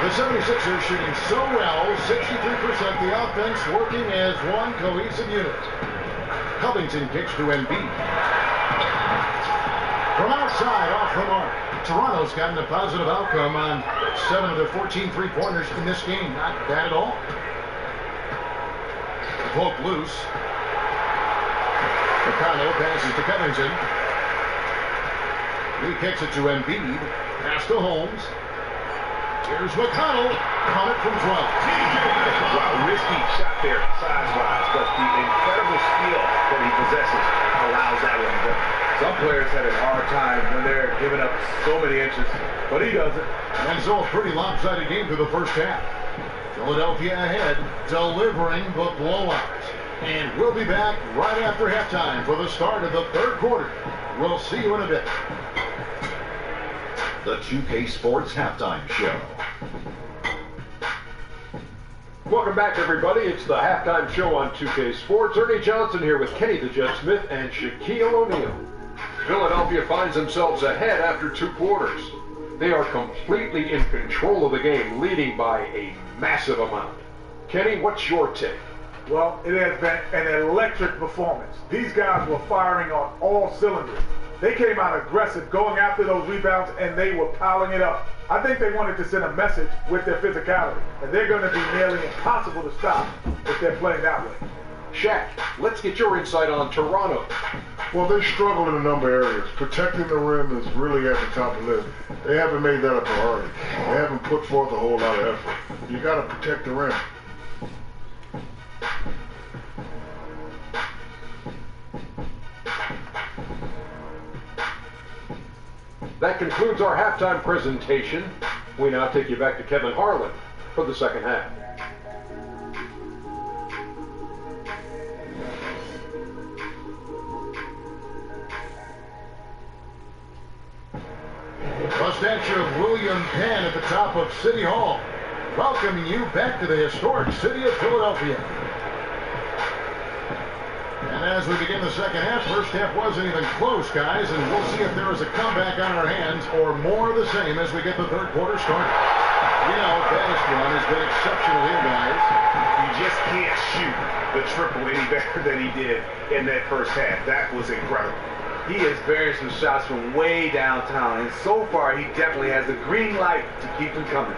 The 76ers shooting so well, 63%, the offense working as one cohesive unit. Covington kicks to Embiid. From outside, off the mark. Toronto's gotten a positive outcome on 7 of their 14 3-pointers in this game. Not bad at all. Poke loose. McConnell passes to Covington. He kicks it to Embiid. Pass to Holmes. Here's McConnell. On it from 12. Wow, risky shot there, size-wise, but the incredible skill that he possesses allows that one to go. Some players have a hard time when they're giving up so many inches, but he doesn't. And so a pretty lopsided game through the first half. Philadelphia ahead, delivering the blowout. And we'll be back right after halftime for the start of the third quarter. We'll see you in a bit. The 2K Sports Halftime Show. Welcome back, everybody. It's the halftime show on 2K Sports. Ernie Johnson here with Kenny the Jet Smith and Shaquille O'Neal. Philadelphia finds themselves ahead after 2 quarters. They are completely in control of the game, leading by a massive amount. Kenny, what's your take? Well, it has been an electric performance. These guys were firing on all cylinders. They came out aggressive, going after those rebounds, and they were piling it up. I think they wanted to send a message with their physicality, and they're going to be nearly impossible to stop if they're playing that way. Shaq, let's get your insight on Toronto. Well, they struggle in a number of areas. Protecting the rim is really at the top of the list. They haven't made that a priority. They haven't put forth a whole lot of effort. You got to protect the rim. That concludes our halftime presentation. We now take you back to Kevin Harlan for the second half. A statue of William Penn at the top of City Hall, welcoming you back to the historic city of Philadelphia. And as we begin the second half, first half wasn't even close, guys, and we'll see if there is a comeback on our hands or more of the same as we get the third quarter started. You know, Dennis one has been exceptional here, guys. You just can't shoot the triple any better than he did in that first half. That was incredible. He is burying some shots from way downtown, and so far he definitely has the green light to keep them coming.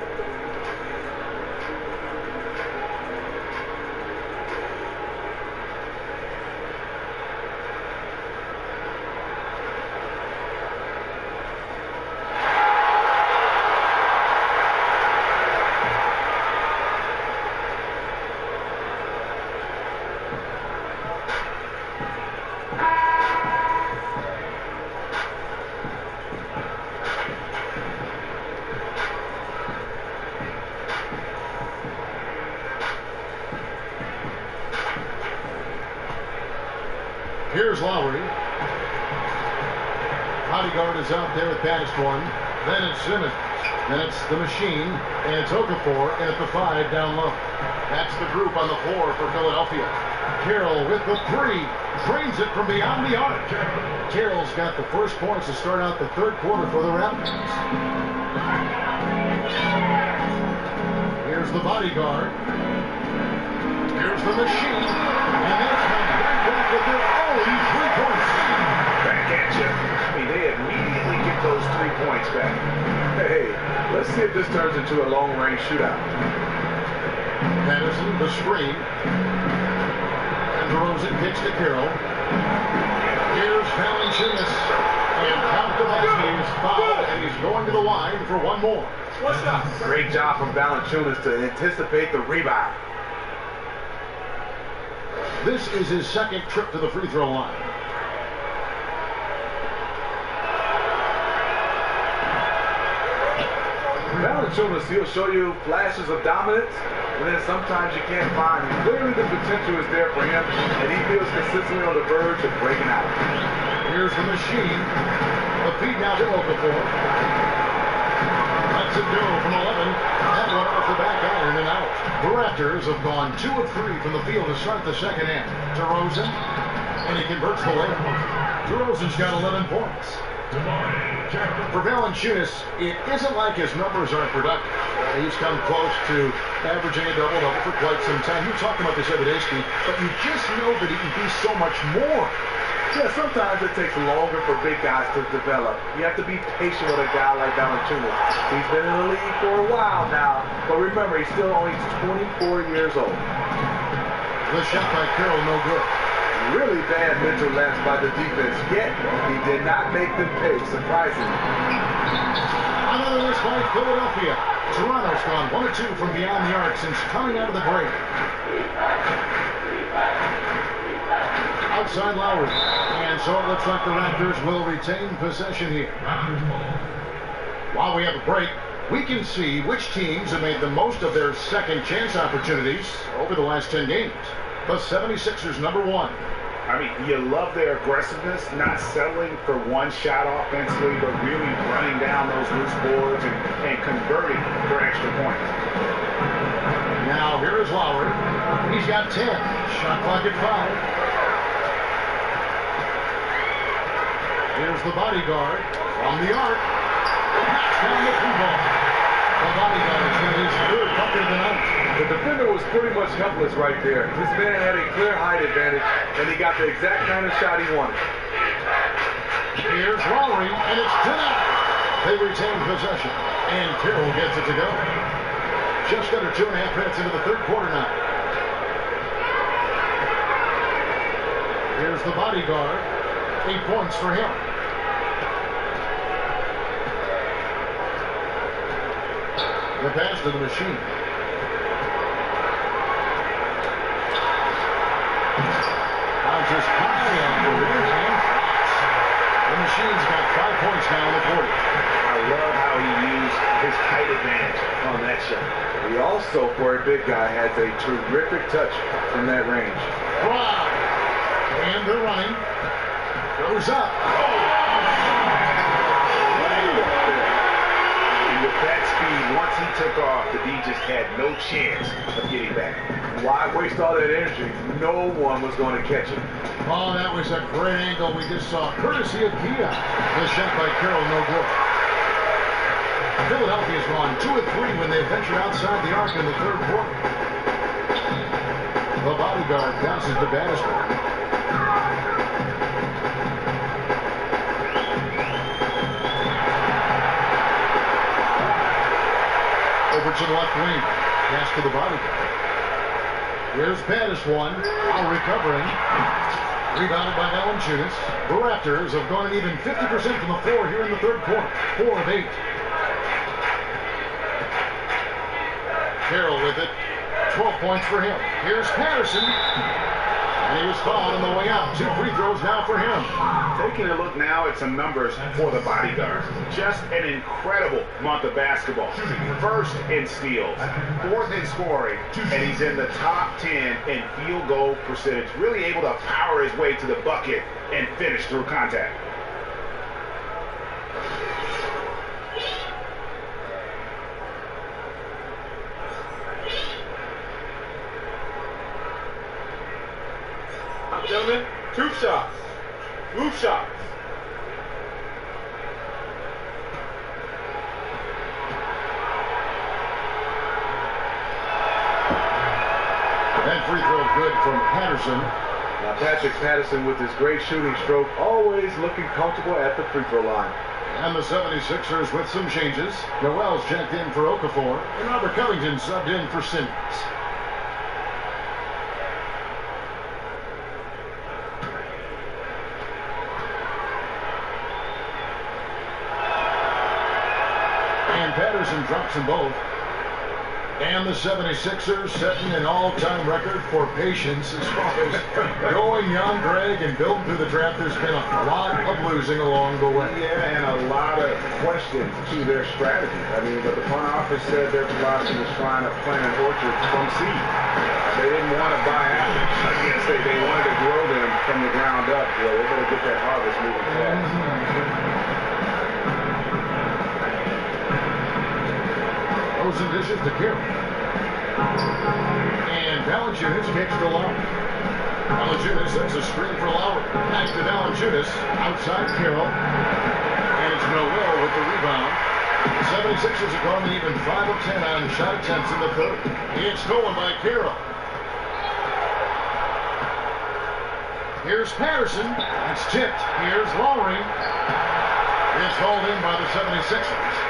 Here's Lowry. Bodyguard is out there at past one. Then it's Simmons. Then it's the Machine. And it's Okafor in at the 5 down low. That's the group on the floor for Philadelphia. Carroll with the 3. Drains it from beyond the arc. Carroll's got the first points to start out the third quarter for the Raptors. Here's the Bodyguard. Here's the Machine. And they come right back with their own 3-point lead. Back at you. I mean, they immediately get those 3 points back. Hey, let's see if this turns into a long-range shootout. Patterson, the screen. And DeRozan kicks to Carroll. Here's Valanciunas. And count the basket is fouled, and he's going to the line for one more. What's up? Great job from Valanciunas to anticipate the rebound. This is his second trip to the free throw line. Valanciunas, he'll show you flashes of dominance, and then sometimes you can't find him. Clearly the potential is there for him, and he feels consistently on the verge of breaking out. Here's the Machine. The feed now to Okafor. Lets it go from 11. That one off the back iron and out. The Raptors have gone 2 of 3 from the field to start the second half. DeRozan, and he converts the layup. DeRozan's got 11 points. For Valanciunas, it isn't like his numbers aren't productive. He's come close to averaging a double-double for quite some time. You talked about this every day, Steve, but you just know that he can be so much more. Yeah, sometimes it takes longer for big guys to develop. You have to be patient with a guy like Valanciunas. He's been in the league for a while now, but remember, he's still only 24 years old. The shot by Carroll, no good. Really bad mental lapse by the defense, yet he did not make them pay, surprisingly. Another miss by Philadelphia. Toronto's gone 1 of 2 from beyond the arc since coming out of the break. Outside Lowry. And so it looks like the Raptors will retain possession here. While we have a break, we can see which teams have made the most of their second chance opportunities over the last 10 games. The 76ers, number 1. I mean, you love their aggressiveness, not settling for one shot offensively, but really running down those loose boards and converting for extra points. Now, here is Lowry. He's got 10. Shot clock at 5. Here's the Bodyguard from the arc. Knocks down the 3-ball. The Bodyguard's got his 3rd bucket of the night. The defender was pretty much helpless right there. This man had a clear height advantage, and he got the exact kind of shot he wanted. Here's Lowry, and it's 10 out. They retain possession, and Carroll gets it to go. Just under 2.5 minutes into the third quarter now. Here's the Bodyguard. 8 points for him. The pass to the Machine. Just high on the rim and the Machine's got 5 points now in the quarter. I love how he used his height advantage on that shot. He also, for a big guy, has a terrific touch from that range. Wow. And they're running. Goes up. And with that speed, once he took off, the D just had no chance of getting back. Why waste all that energy? No one was going to catch him. Oh, that was a great angle we just saw, courtesy of Kia. The shot by Carroll, no good. Philadelphia's gone 2 of 3 when they ventured outside the arc in the third quarter. The Bodyguard passes to Battiston. Over to the left wing. Pass to the Bodyguard. Here's Patterson, now recovering. Rebounded by Valanciunas. The Raptors have gone an even 50% from the floor here in the third quarter. 4 of 8. Carroll with it. 12 points for him. Here's Patterson. And he was fouled on the way out. 2 free throws now for him. Taking a look now at some numbers for the bodyguard. Just an incredible month of basketball. First in steals, 4th in scoring, and he's in the top 10 in field goal percentage. Really able to power his way to the bucket and finish through contact. Gentlemen, 2 shots. Loose shots. That free throw good from Patterson. Now Patrick Patterson with his great shooting stroke, always looking comfortable at the free throw line. And the 76ers with some changes. Noel's checked in for Okafor, and Robert Covington subbed in for Simmons. And Patterson drops them both. And the 76ers setting an all-time record for patience as far as going young, Greg, and building through the draft. There's been a lot of losing along the way. Yeah, and a lot of questions to their strategy. I mean, but the front office said their philosophy was trying to plant an orchard from seed. They didn't want to buy out. I can't say they wanted to grow them from the ground up. Well, they better get that harvest moving fast. And dishes to Carroll. And Valanciunas kicks to Lowry. Valanciunas sets a screen for Lowry. Back to Valanciunas. Outside Carroll. And it's Noel with the rebound. 76ers are going even 5 of 10 on shot attempts in the third. It's stolen by Carroll. Here's Patterson. It's tipped. Here's Lowry. It's hauled in by the 76ers.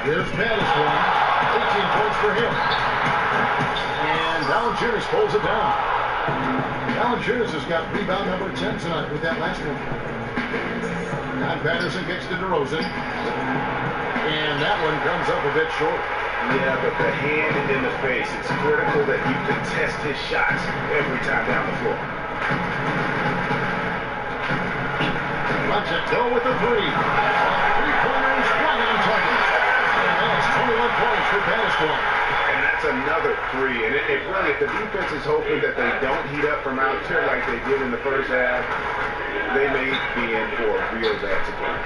Here's Patterson, 18 points for him. And Valanciunas pulls it down. Valanciunas has got rebound number 10 tonight with that last one. Now Patterson gets to DeRozan. And that one comes up a bit short. Yeah, but the hand in the face, it's critical that you contest his shots every time down the floor. Let's go with the three. 3-pointers, right on target. 21 points for Patterson. And that's another 3. And it really, if the defense is hoping that they don't heat up from out here like they did in the first half, they may be in for a real bad surprise.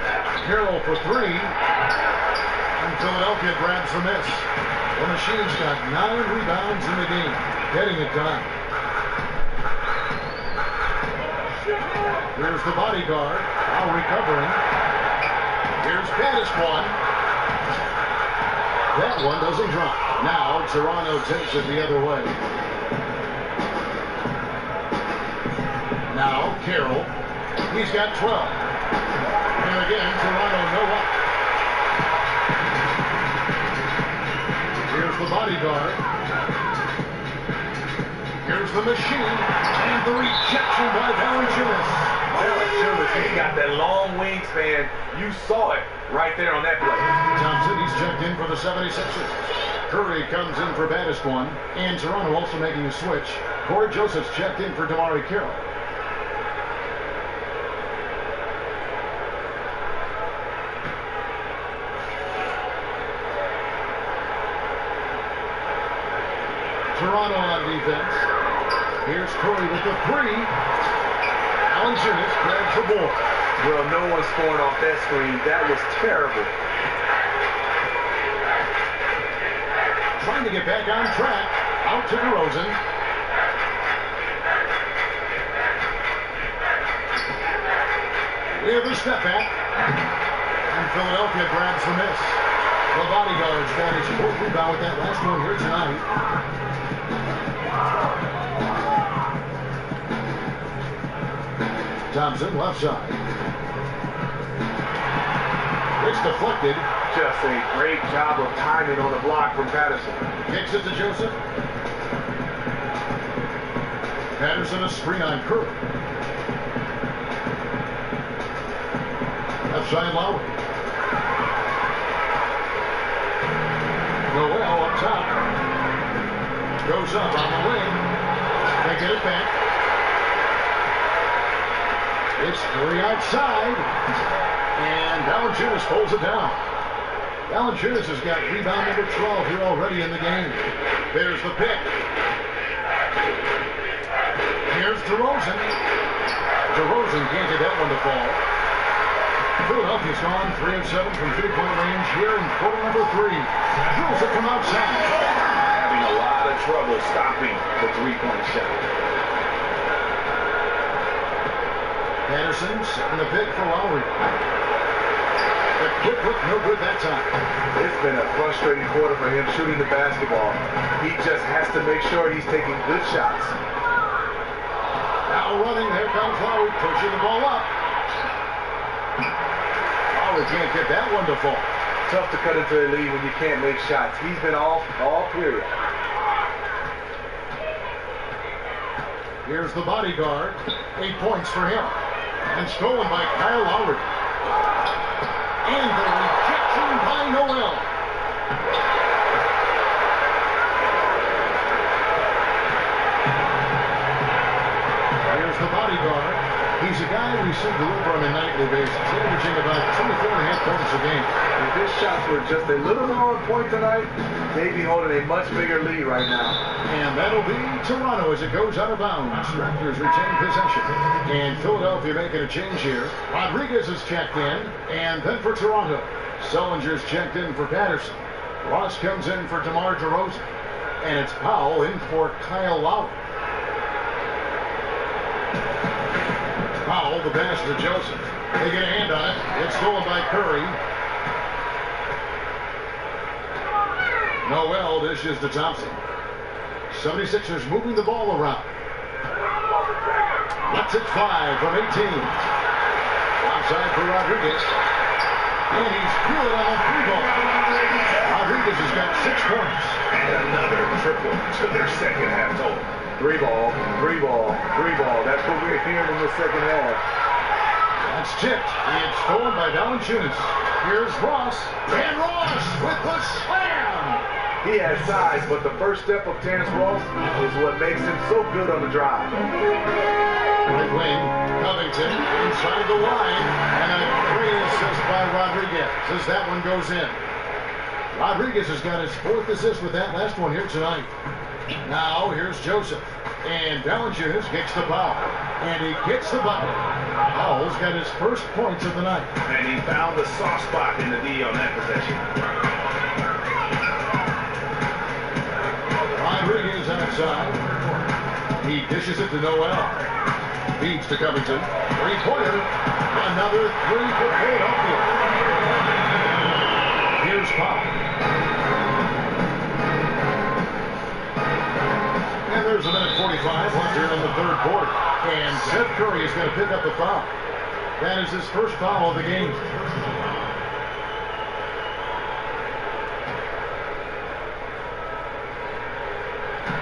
Carroll for 3. And Philadelphia grabs the miss. The Machine's got 9 rebounds in the game, getting it done. Here's the bodyguard, now recovering. Here's Patterson. That one doesn't drop. Now Toronto takes it the other way. Now Carroll. He's got 12. And again, Toronto no up. Here's the bodyguard. Here's the Machine. And the rejection by Valanciunas. Valanciunas, he's got that long wingspan. You saw it right there on that play. Thompson, he's checked in for the 76ers. Curry comes in for Patterson. And Toronto also making a switch. Corey Joseph's checked in for Damari Carroll. Toronto on defense. Here's Curry with the 3. Valanciunas grabs the board. Well, no one's scoring off that screen. That was terrible. Trying to get back on track. Out to DeRozan. With a step back. And Philadelphia grabs the miss. The bodyguard's got his 4th rebound with that last one here tonight. Thompson, left side. It's deflected. Just a great job of timing on the block from Patterson. Kicks it to Joseph. Patterson a screen on Curry. Left side Lowry. Noel up top. goes up on the wing. They get it back. It's Curry outside. And Valanciunas pulls it down. Valanciunas has got rebound number 12 here already in the game. There's the pick. Here's DeRozan. DeRozan can't get that one to fall. Philadelphia's gone 3 of 7 from three-point range here in quarter number 3. Drills it from outside. Having a lot of trouble stopping the three-point shot. Patterson setting the pick for Lowry. The quick look, no good that time. It's been a frustrating quarter for him shooting the basketball. He just has to make sure he's taking good shots. Now running, there comes Lowry, pushing the ball up. Lowry can't get that one to fall. Tough to cut into a lead when you can't make shots. He's been off all period. Here's the bodyguard. 8 points for him. And stolen by Kyle Lowry. And the rejection by Noel. Here's the bodyguard. He's a guy we see deliver on a nightly basis, averaging about 24.5 points a game. If his shots were just a little more on point tonight, they'd be holding a much bigger lead right now. And that'll be Toronto as it goes out of bounds. Raptors retain possession. And Philadelphia making a change here. Rodriguez is checked in. And then for Toronto, Sullinger's checked in for Patterson. Ross comes in for DeMar DeRozan. And it's Powell in for Kyle Lowry. Powell, the pass to Joseph. They get a hand on it. It's stolen by Curry. Noel dishes to Thompson. 76ers moving the ball around. Lets it fly from 18. Outside for Rodriguez. And he's good on a three ball. Rodriguez has got 6 points. And another triple to their second half total. Three ball. That's what we're hearing in the second half. That's tipped. It's stolen by Valanciunas. Here's Ross. And Ross with the slam. He has size, but the first step of Terrence Ross is what makes him so good on the drive. Right wing, Covington inside the line, and a great assist by Rodriguez as that one goes in. Rodriguez has got his 4th assist with that last one here tonight. Now here's Joseph, and Valanciunas kicks the Powell, and he kicks the bucket. Powell's got his first points of the night. And he found the soft spot in the D on that possession. Rodriguez outside. He dishes it to Noel. Feeds to Covington. Three-pointer. Another three for Philadelphia. Here's Powell. And there's a minute 45 left here in the third quarter. And Seth Curry is going to pick up the foul. That is his first foul of the game.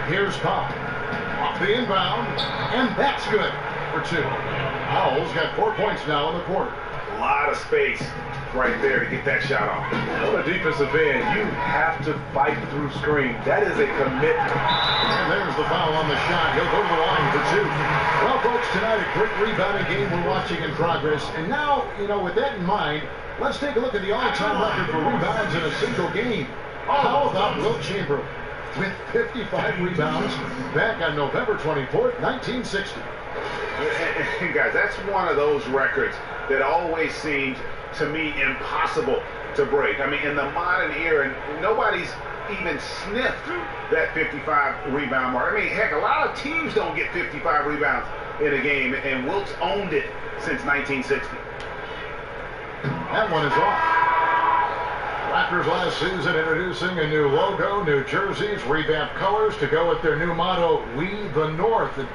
Here's Powell. Off the inbound. And that's good for 2. Powell's got 4 points now in the quarter. A lot of space right there to get that shot off. On a defensive end, you have to fight through screen. That is a commitment. And there's the foul on the shot. He'll go to the line for 2. Well, folks, tonight a quick rebounding game we're watching in progress. And now, with that in mind, let's take a look at the all-time record for rebounds in a single game. How about Wilt Chamberlain with 55 rebounds back on November 24th, 1960. Guys, that's one of those records that always seemed to me impossible to break. I mean, in the modern era, nobody's even sniffed that 55 rebound mark. I mean, heck, a lot of teams don't get 55 rebounds in a game, and Wilt's owned it since 1960. That one is off. Raptors last season introducing a new logo, new jerseys, revamped colors to go with their new motto, We the North. It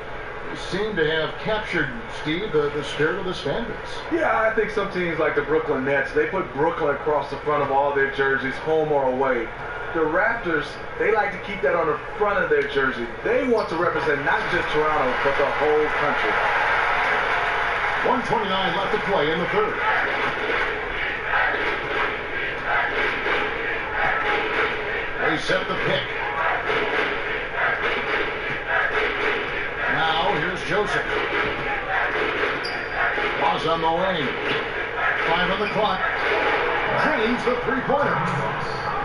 seemed to have captured, Steve, the spirit of the standards. Yeah, I think some teams like the Brooklyn Nets, they put Brooklyn across the front of all their jerseys, home or away. The Raptors, they like to keep that on the front of their jersey. They want to represent not just Toronto, but the whole country. 1:29 left to play in the third. They set the pick. Joseph. Was on the wing. 5 on the clock. Drains the three-pointer.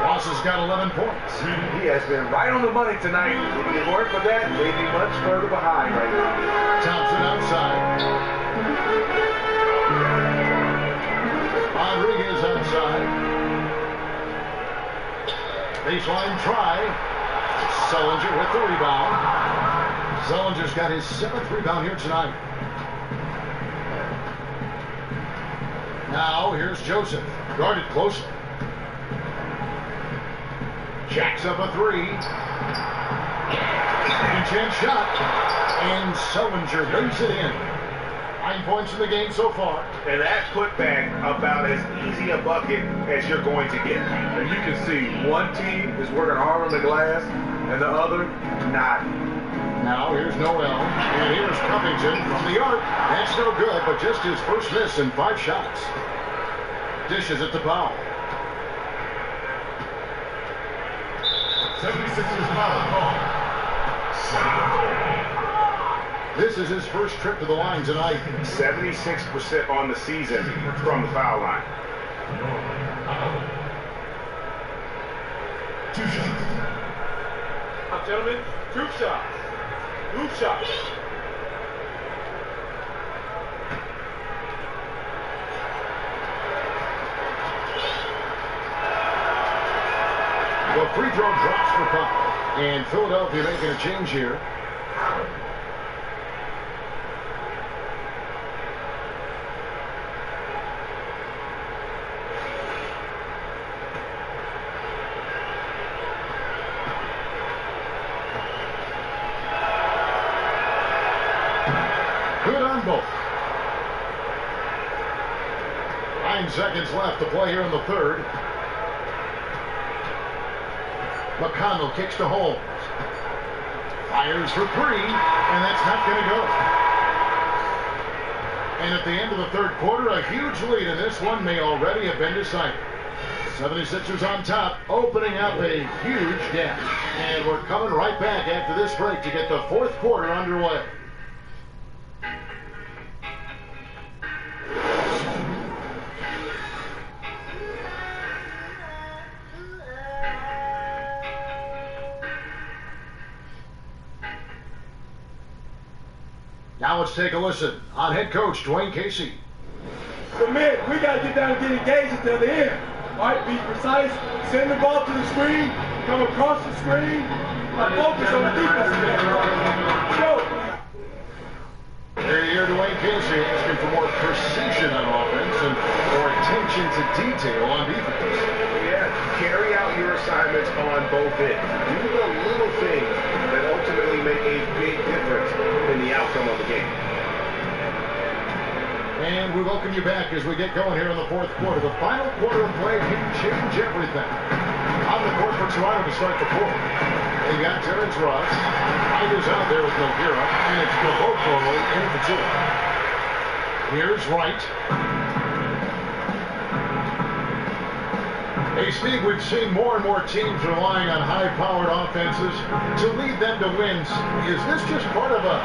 Ross has got 11 points. He has been right on the money tonight. If it weren't for that, they'd be much further behind right now. Thompson outside. Rodriguez outside. Baseline try. Sullinger with the rebound. Sullinger's got his 7th rebound here tonight. Now here's Joseph. Guarded closely. Jacks up a 3. Second chance shot. And Sullinger brings it in. 9 points in the game so far. And that putback about as easy a bucket as you're going to get. And you can see one team is working hard on the glass and the other not. Now here's Noel. And here's Covington from the arc. That's no good, but just his first miss in 5 shots. Dishes at the foul. 76ers foul call. This is his first trip to the line tonight. 76% on the season from the foul line. 2 shots. Gentlemen, group shots. Group shots. The free throw drops for Pop. And Philadelphia making a change here. Good on both. 9 seconds left to play here in the third. McConnell kicks to Holmes. Fires for 3, and that's not going to go. And at the end of the third quarter, a huge lead, and this one may already have been decided. 76ers on top, opening up a huge gap. And we're coming right back after this break to get the fourth quarter underway. Now let's take a listen on head coach Dwayne Casey. But man, we got to get down and get engaged at the other end. All right, be precise, send the ball to the screen, come across the screen, focus on the defensive end. Go. There you hear Dwayne Casey asking for more precision on offense and more attention to detail on defense. Yeah, carry out your assignments on both ends. Do the little things that ultimately make a big difference in the outcome of the game. And we welcome you back as we get going here in the fourth quarter. The final quarter of play can change everything. On the court for Toronto to start the fourth. They got Terrence Ross. Tigers out there with Nogueira. And it's Gaboko in the 2. Here's Wright. Hey, Steve, we've seen more and more teams relying on high-powered offenses to lead them to wins. Is this just part of a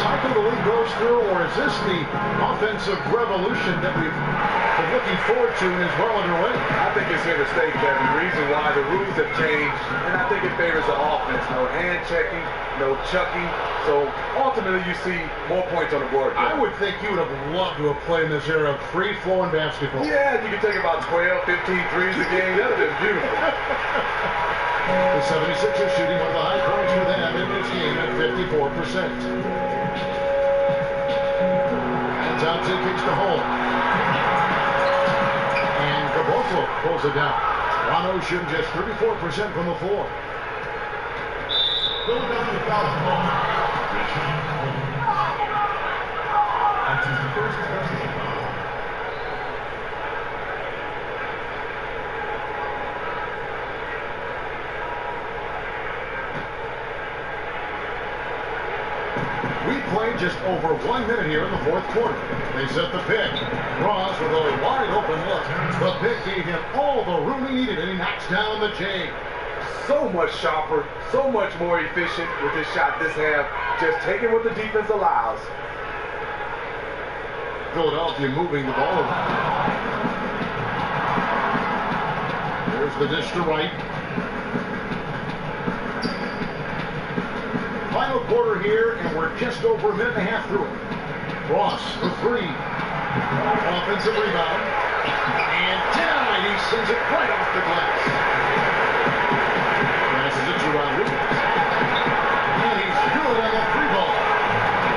cycle the league goes through, or is this the offensive revolution that we've been looking forward to and is well underway? I think it's here to stay, Kevin. The reason why the rules have changed, and I think it favors the offense. No hand checking, no chucking. So ultimately, you see more points on the board. I would think you would have loved to have played in this era of free-flowing basketball. Yeah, you could take about 12, 15 threes a game. That would have been beautiful. The 76ers shooting one of the high points for them in this game at 54%. Thompson kicks to Holmes. And Gaboko pulls it down. Toronto shooting just 34% from the floor. Philadelphia foul call. That is the first personal foul. We played just over 1 minute here in the fourth quarter. They set the pick. Ross with a wide open look. The pick gave him all the room he needed, and he knocks down the J. So much sharper, so much more efficient with his shot this half. Just taking what the defense allows. Philadelphia moving the ball around. There's the dish to Wright. Final quarter here, and we're just over a minute and a half through it. Ross for three. Offensive rebound. And denied. He sends it right off the glass. Passes it to Rodriguez. And he's good on the free ball.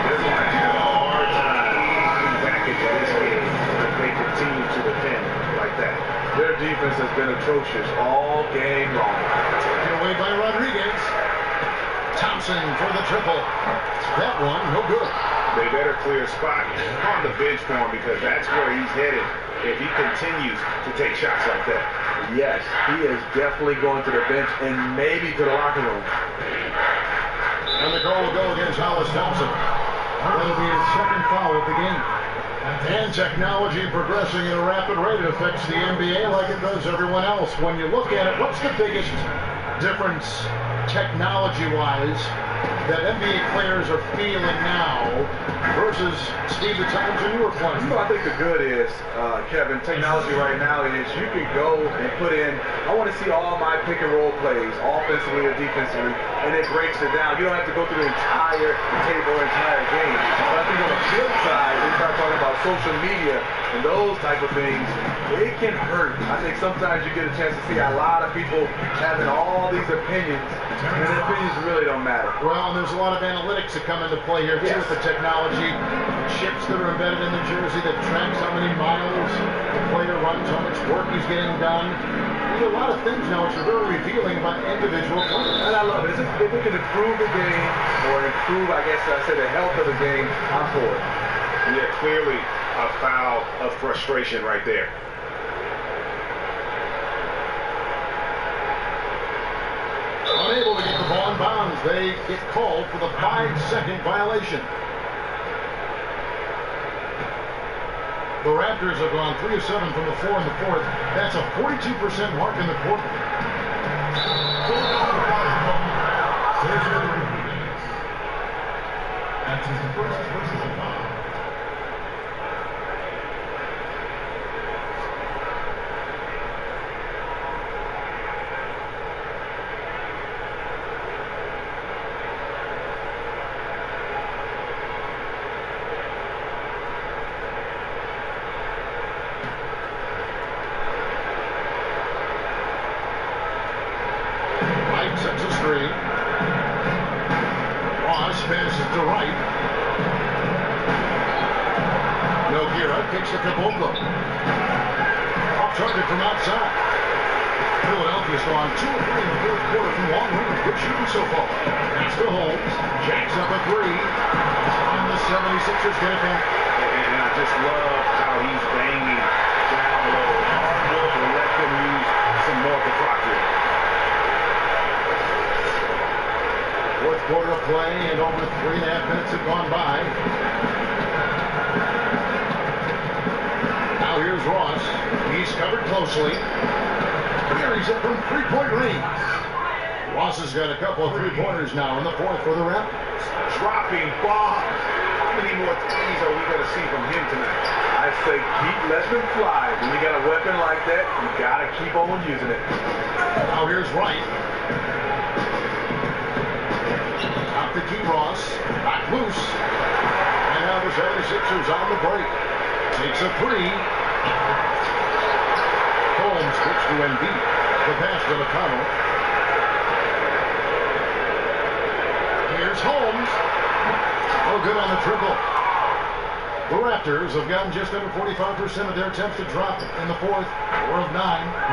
They're going to have a hard time getting back into this game if they continue to defend like that. Their defense has been atrocious all game long. Taken away by Rodriguez. Thompson for the triple. That one, no good. They better clear a spot on the bench for him because that's where he's headed if he continues to take shots like that. Yes, he is definitely going to the bench and maybe to the locker room. And the call will go against Hollis Thompson. That'll be his second foul of the game. And technology progressing at a rapid rate affects the NBA like it does everyone else. When you look at it, what's the biggest difference technology-wise that NBA players are feeling now versus, Steve, the times when you were playing? I think the good is, Kevin, technology right now is you can go and put in, I want to see all my pick and roll plays, offensively or defensively, and it breaks it down. You don't have to go through the entire table, entire game. But I think on the flip side, we start talking about social media and those type of things, it can hurt. I think sometimes you get a chance to see a lot of people having all these opinions, and the opinions really don't matter. Well, and there's a lot of analytics that come into play here, too, with the technology. Chips that are embedded in the jersey that tracks how many miles the player runs, how much work he's getting done. There's a lot of things now which are very revealing about individual players. And I love it. If it can improve the game, or improve, I guess I said, the health of the game, I'm for it. Yeah, clearly a foul of frustration right there. Unable to get the ball in bounds. They get called for the 5-second violation. The Raptors have gone 3 of 7 from the floor in the fourth. That's a 42% mark in the quarter. That's his first personal foul. Sets a screen. Ross passes to Wright. Nogueira kicks the caboclo. Off target from outside. Philadelphia's gone 2 of 3 in the fourth quarter from long range. Good shooting so far. That's to Holmes. Jacks up a 3. And the 76ers get it back. And I just love how he's banging down low. Hard work will let them use some more of the clock here. Fourth quarter of play, and over 3.5 minutes have gone by. Now here's Ross. He's covered closely. Carries it from three-point range. Ross has got a couple of three-pointers now in the fourth for the Raptors. Dropping bombs. How many more threes are we going to see from him tonight? I say let them fly. When you got a weapon like that, you got to keep on using it. Now here's Wright. To keep Ross, back loose, and now the 76ers on the break. Takes a 3. Holmes switch to Embiid. The pass to McConnell. Here's Holmes. Oh, good on the triple. The Raptors have gotten just under 45% of their attempts to drop in the fourth. 4 of 9.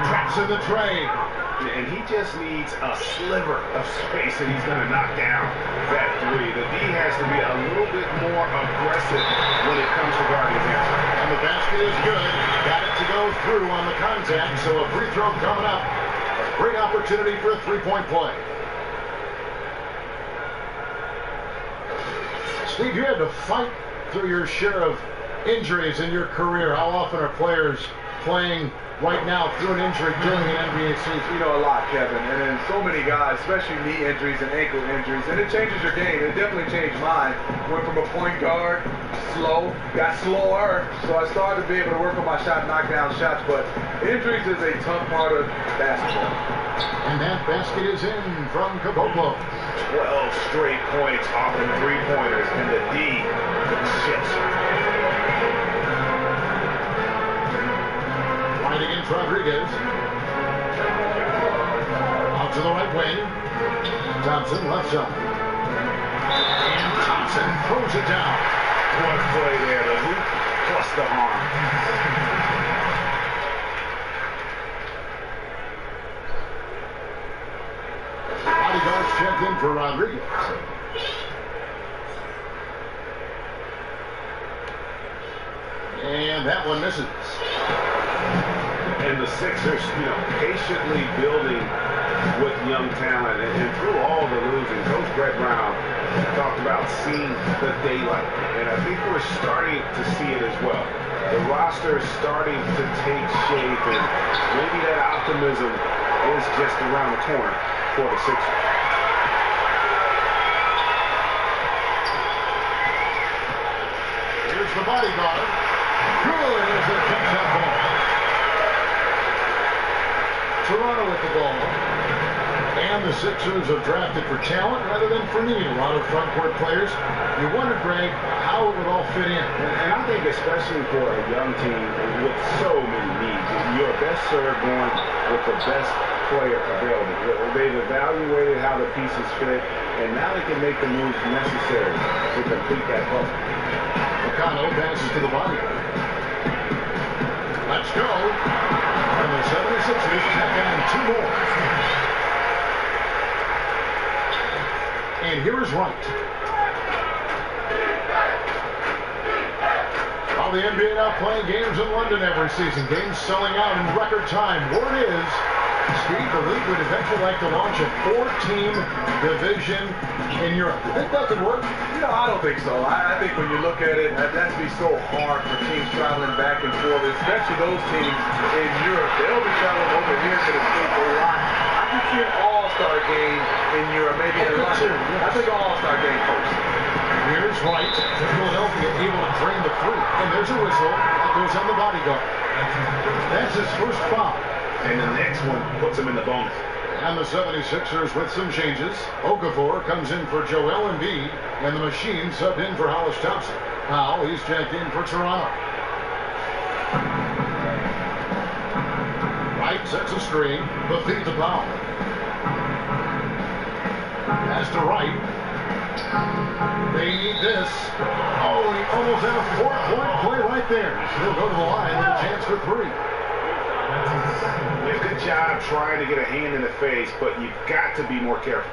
Drops in the tray. And he just needs a sliver of space and he's going to knock down that 3. The D has to be a little bit more aggressive when it comes to guarding him. And the basket is good. Got it to go through on the contact, so a free throw coming up. A great opportunity for a three-point play. Steve, you had to fight through your share of injuries in your career. How often are players playing right now through an injury during an NBA season? You know, a lot, Kevin. And then so many guys, especially knee injuries and ankle injuries, and it changes your game. It definitely changed mine. Went from a point guard, slow, got slower, so I started to be able to work on my shot, knock down shots, but injuries is a tough part of basketball. And that basket is in from Caboclo. 12 straight points off them three-pointers, and the D shifts. Right against Rodriguez. Out to the right wing. Thompson left side. And Thompson throws it down. What play there, the hoop plus the arm. Bodyguards checked in for Rodriguez. And that one misses. And the Sixers, patiently building with young talent. And through all the losing, Coach Brett Brown talked about seeing the daylight. And I think we're starting to see it as well. The roster is starting to take shape, and maybe that optimism is just around the corner for the Sixers. Here's the bodyguard. Good as they catch that ball. Toronto with the ball. And the Sixers have drafted for talent rather than for need. A lot of front court players. You wonder, Greg, how it would all fit in. And I think especially for a young team with so many needs, your best served going with the best player available. They've evaluated how the pieces fit, and now they can make the moves necessary to complete that puzzle. McConnell passes to the body. Let's go. And the 76ers tack on two more. And here is Wright. While the NBA now playing games in London every season, games selling out in record time. Word is, Steve, the league would eventually like to launch a 4-team division in Europe. Do you think that could work? I don't think so. I think when you look at it, that'd be so hard for teams traveling back and forth, especially those teams in Europe. They'll be traveling over here to the States a lot. I can see an all-star game in Europe, maybe in London. I think an all-star game first. Here's Wright. Philadelphia able to drain the three. And there's a whistle. That goes on the bodyguard. That's his first foul. And the next one puts him in the bonus. And the 76ers with some changes. Okafor comes in for Joel Embiid, and the Machine subbed in for Hollis Thompson. Powell, he's checked in for Toronto. Wright sets a screen, but feeds to Powell. Pass to Wright. They need this. Oh, he almost had a 4-point play right there. He'll go to the line with a chance for three. Yeah, good job trying to get a hand in the face, but you've got to be more careful.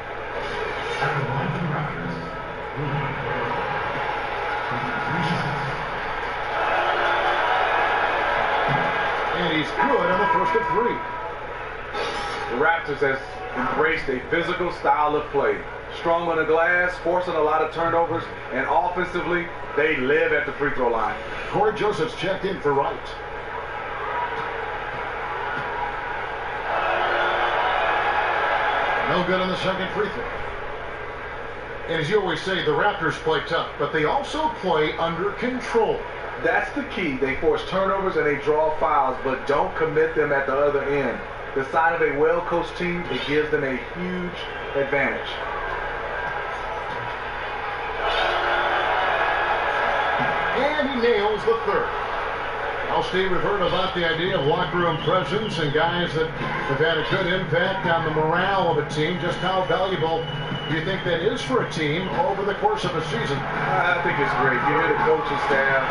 And he's good on the first of three. The Raptors has embraced a physical style of play. Strong on the glass, forcing a lot of turnovers, and offensively, they live at the free throw line. Corey Joseph's checked in for Wright. No good on the second free throw. And as you always say, the Raptors play tough, but they also play under control. That's the key. They force turnovers and they draw fouls, but don't commit them at the other end. The sign of a well-coached team, it gives them a huge advantage. And he nails the third. Well, Steve, we've heard about the idea of locker room presence and guys that have had a good impact on the morale of a team. Just how valuable do you think that is for a team over the course of a season? I think it's great. You hear the coaching staff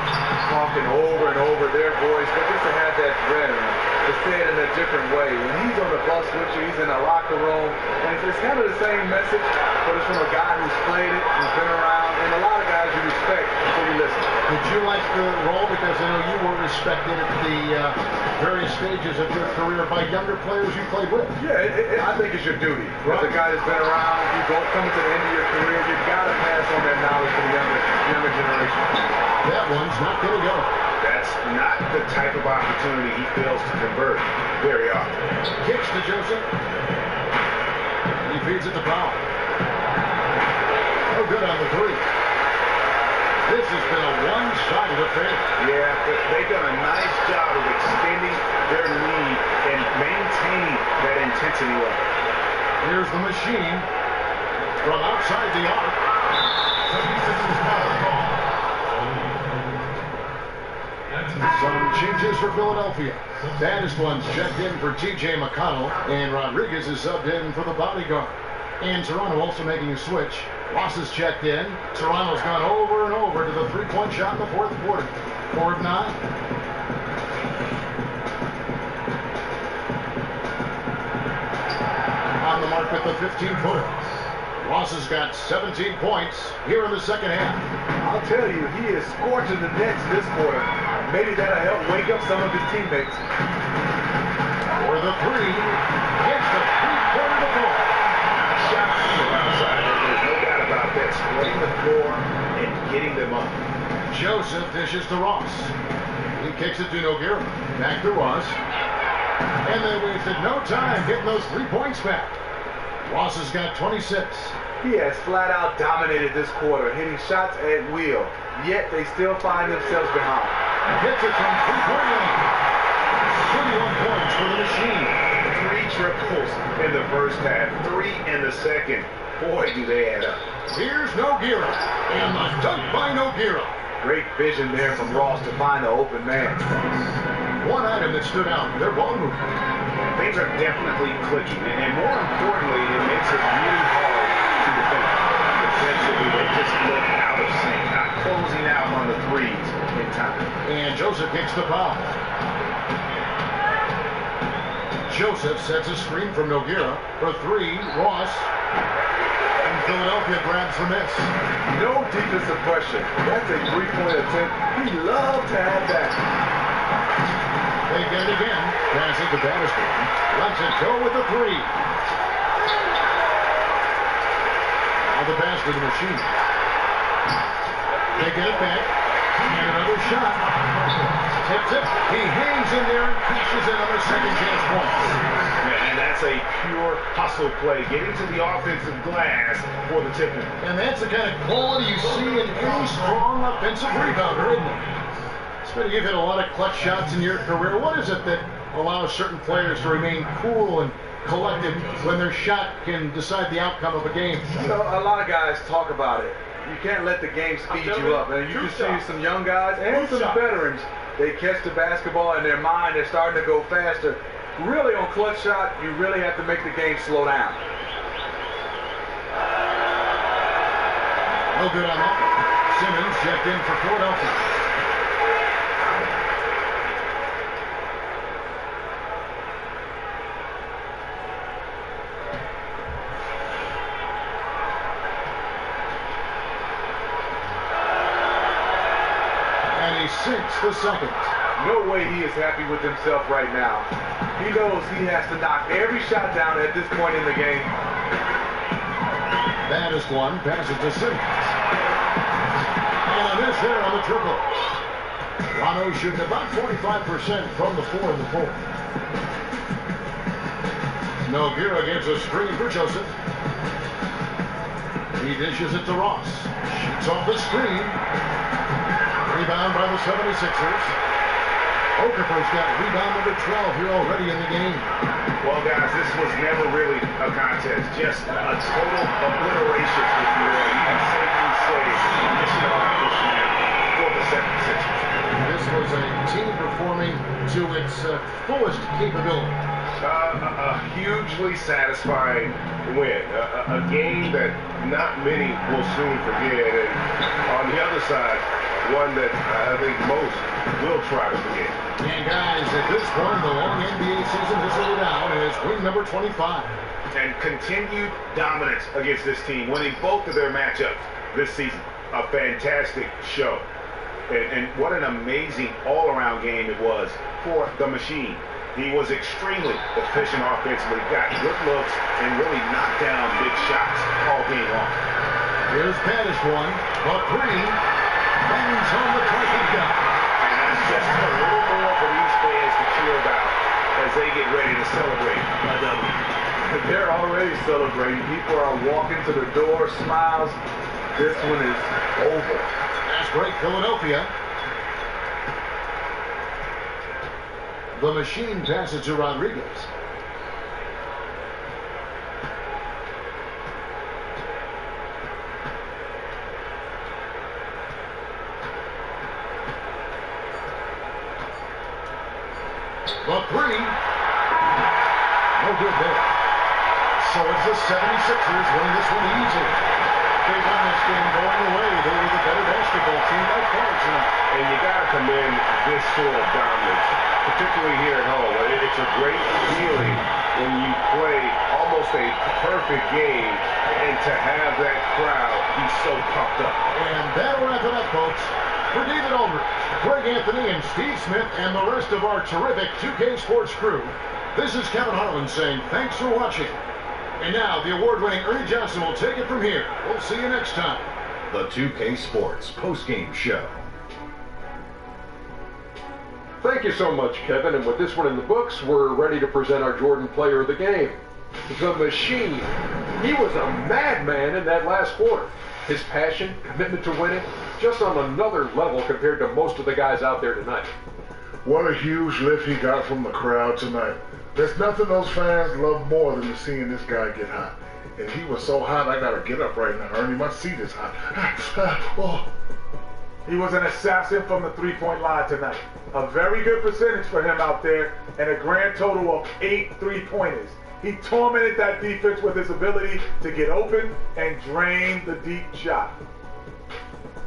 talking over and over their voice, but just to have that veteran to say it in a different way. When he's on the bus with you, he's in the locker room, and it's kind of the same message, but it's from a guy who's played it, who's been around, and a lot of guys you respect before you listen. Did you like the role? Because I know you were respected at the various stages of your career by younger players you played with. Yeah, I think it's your duty. As a guy that's been around, you go coming to the end of your career, you've got to pass on that knowledge to the younger generation. That one's not going to go. That's that's not the type of opportunity he fails to convert very often. Kicks to Joseph. He feeds it to Powell. No good on the three. This has been a one-sided affair. Yeah, but they've done a nice job of extending their lead and maintaining that intensity level. Here's the machine from outside the arc. 76ers foul call. Some changes for Philadelphia. Baddest one's checked in for T.J. McConnell, and Rodriguez is subbed in for the bodyguard. And Toronto also making a switch. Ross is checked in. Toronto's gone over and over to the three-point shot in the fourth quarter. 4 of 9. On the mark with the 15-footer. Ross has got 17 points here in the second half. I'll tell you, he is scorching the Nets this quarter. Maybe that'll help wake up some of his teammates. For the three, hits the three-quarter to four. Shots from outside. There's no doubt about that. Spreading the floor and getting them up. Joseph dishes to Ross. He kicks it to Nogueira. Back to Ross. And they wasted no time getting those 3 points back. Ross has got 26. He has flat out dominated this quarter, hitting shots at will. Yet they still find themselves behind. Gets it from three-point line. 31 points for the machine. 3 triples in the first half, 3 in the second. Boy, do they add up. Here's Nogueira. And the dunk by Nogueira. Great vision there from Ross to find the open man. One item that stood out, their ball movement. Things are definitely clicking, and more importantly, it makes it really hard to defend. Defensively, they just look out of sync, not closing out on the threes in time. And Joseph kicks the foul. Joseph sets a screen from Nogueira for 3. Ross. And Philadelphia grabs the miss. No defensive pressure. That's a three-point attempt. He loves to have that. They get it again. Passing to Patterson. Lets it go with the 3. Now the pass to the machine. They get it back. And another shot. Tips it. He hangs in there and cashes in on the second chance points. And that's a pure hustle play. Getting to the offensive glass for the tip. And that's the kind of quality you see in any strong offensive rebounder, isn't it? You've hit a lot of clutch shots in your career. What is it that allows certain players to remain cool and collected when their shot can decide the outcome of a game? You know, a lot of guys talk about it. You can't let the game speed you up. And you can see some young guys and some veterans, they catch the basketball in their mind, they're starting to go faster. Really, on clutch shot, you really have to make the game slow down. No good on that. Simmons checked in for Philadelphia. Sinks the second. No way he is happy with himself right now. He knows he has to knock every shot down at this point in the game. Baddest one passes to Simmons. And a miss there on the triple. Toronto shooting about 45% from the 4 in the fourth. Nogueira gets a screen for Joseph. He dishes it to Ross. Shoots off the screen. Rebound by the 76ers. Okafor's got rebound number 12 here already in the game. Well, guys, this was never really a contest. Just a total obliteration, if you will. You can safely say mission accomplished for the 76ers. This was a team performing to its fullest capability. A hugely satisfying win. A game that not many will soon forget. And on the other side, one that I think most will try to forget. And guys, at this point, the long NBA season has slowed down, and it's win number 25. And continued dominance against this team, winning both of their matchups this season. A fantastic show. And what an amazing all-around game it was for the machine. He was extremely efficient offensively, got good looks, and really knocked down big shots all game long. Here's Baddest one, but 3. Bangs on the target down. And that's just a little more for these fans to cheer about as they get ready to celebrate a W. They're already celebrating. People are walking to the door, smiles. This one is over. That's great, Philadelphia. The machine passes to Rodriguez. The three. No good there. So it's the 76ers winning this one easily. They won this game going away. They were the better basketball team by far tonight. And you got to commend this sort of dominance, particularly here at home. It's a great feeling when you play almost a perfect game and to have that crowd be so pumped up. And that'll wrap it up, folks. For David Aldridge, Greg Anthony, and Steve Smith, and the rest of our terrific 2K Sports crew, this is Kevin Harlan saying thanks for watching. And now, the award-winning Ernie Johnson will take it from here. We'll see you next time. The 2K Sports postgame show. Thank you so much, Kevin. And with this one in the books, we're ready to present our Jordan Player of the Game. The Machine. He was a madman in that last quarter. His passion, commitment to winning, just on another level compared to most of the guys out there tonight. What a huge lift he got from the crowd tonight. There's nothing those fans love more than seeing this guy get hot. And he was so hot, I gotta get up right now, Ernie. My seat is hot. Oh. He was an assassin from the three-point line tonight. A very good percentage for him out there, and a grand total of 8 three-pointers. He tormented that defense with his ability to get open and drain the deep shot.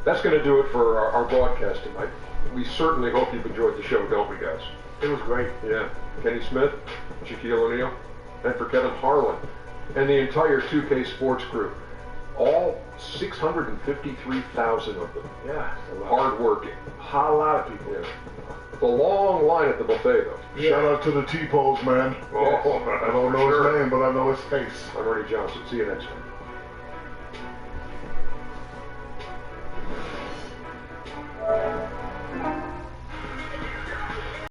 That's going to do it for our broadcast tonight. We certainly hope you've enjoyed the show, don't we, guys? It was great. Yeah. Kenny Smith, Shaquille O'Neal, and for Kevin Harlan, and the entire 2K Sports crew. All 653,000 of them. Yeah. Hard-working. A lot of people. Yeah. The long line at the buffet, though. Yeah. Shout out to the T-Pose, man. Oh, I don't know his name, but I know his face. I'm Ernie Johnson. See you next time.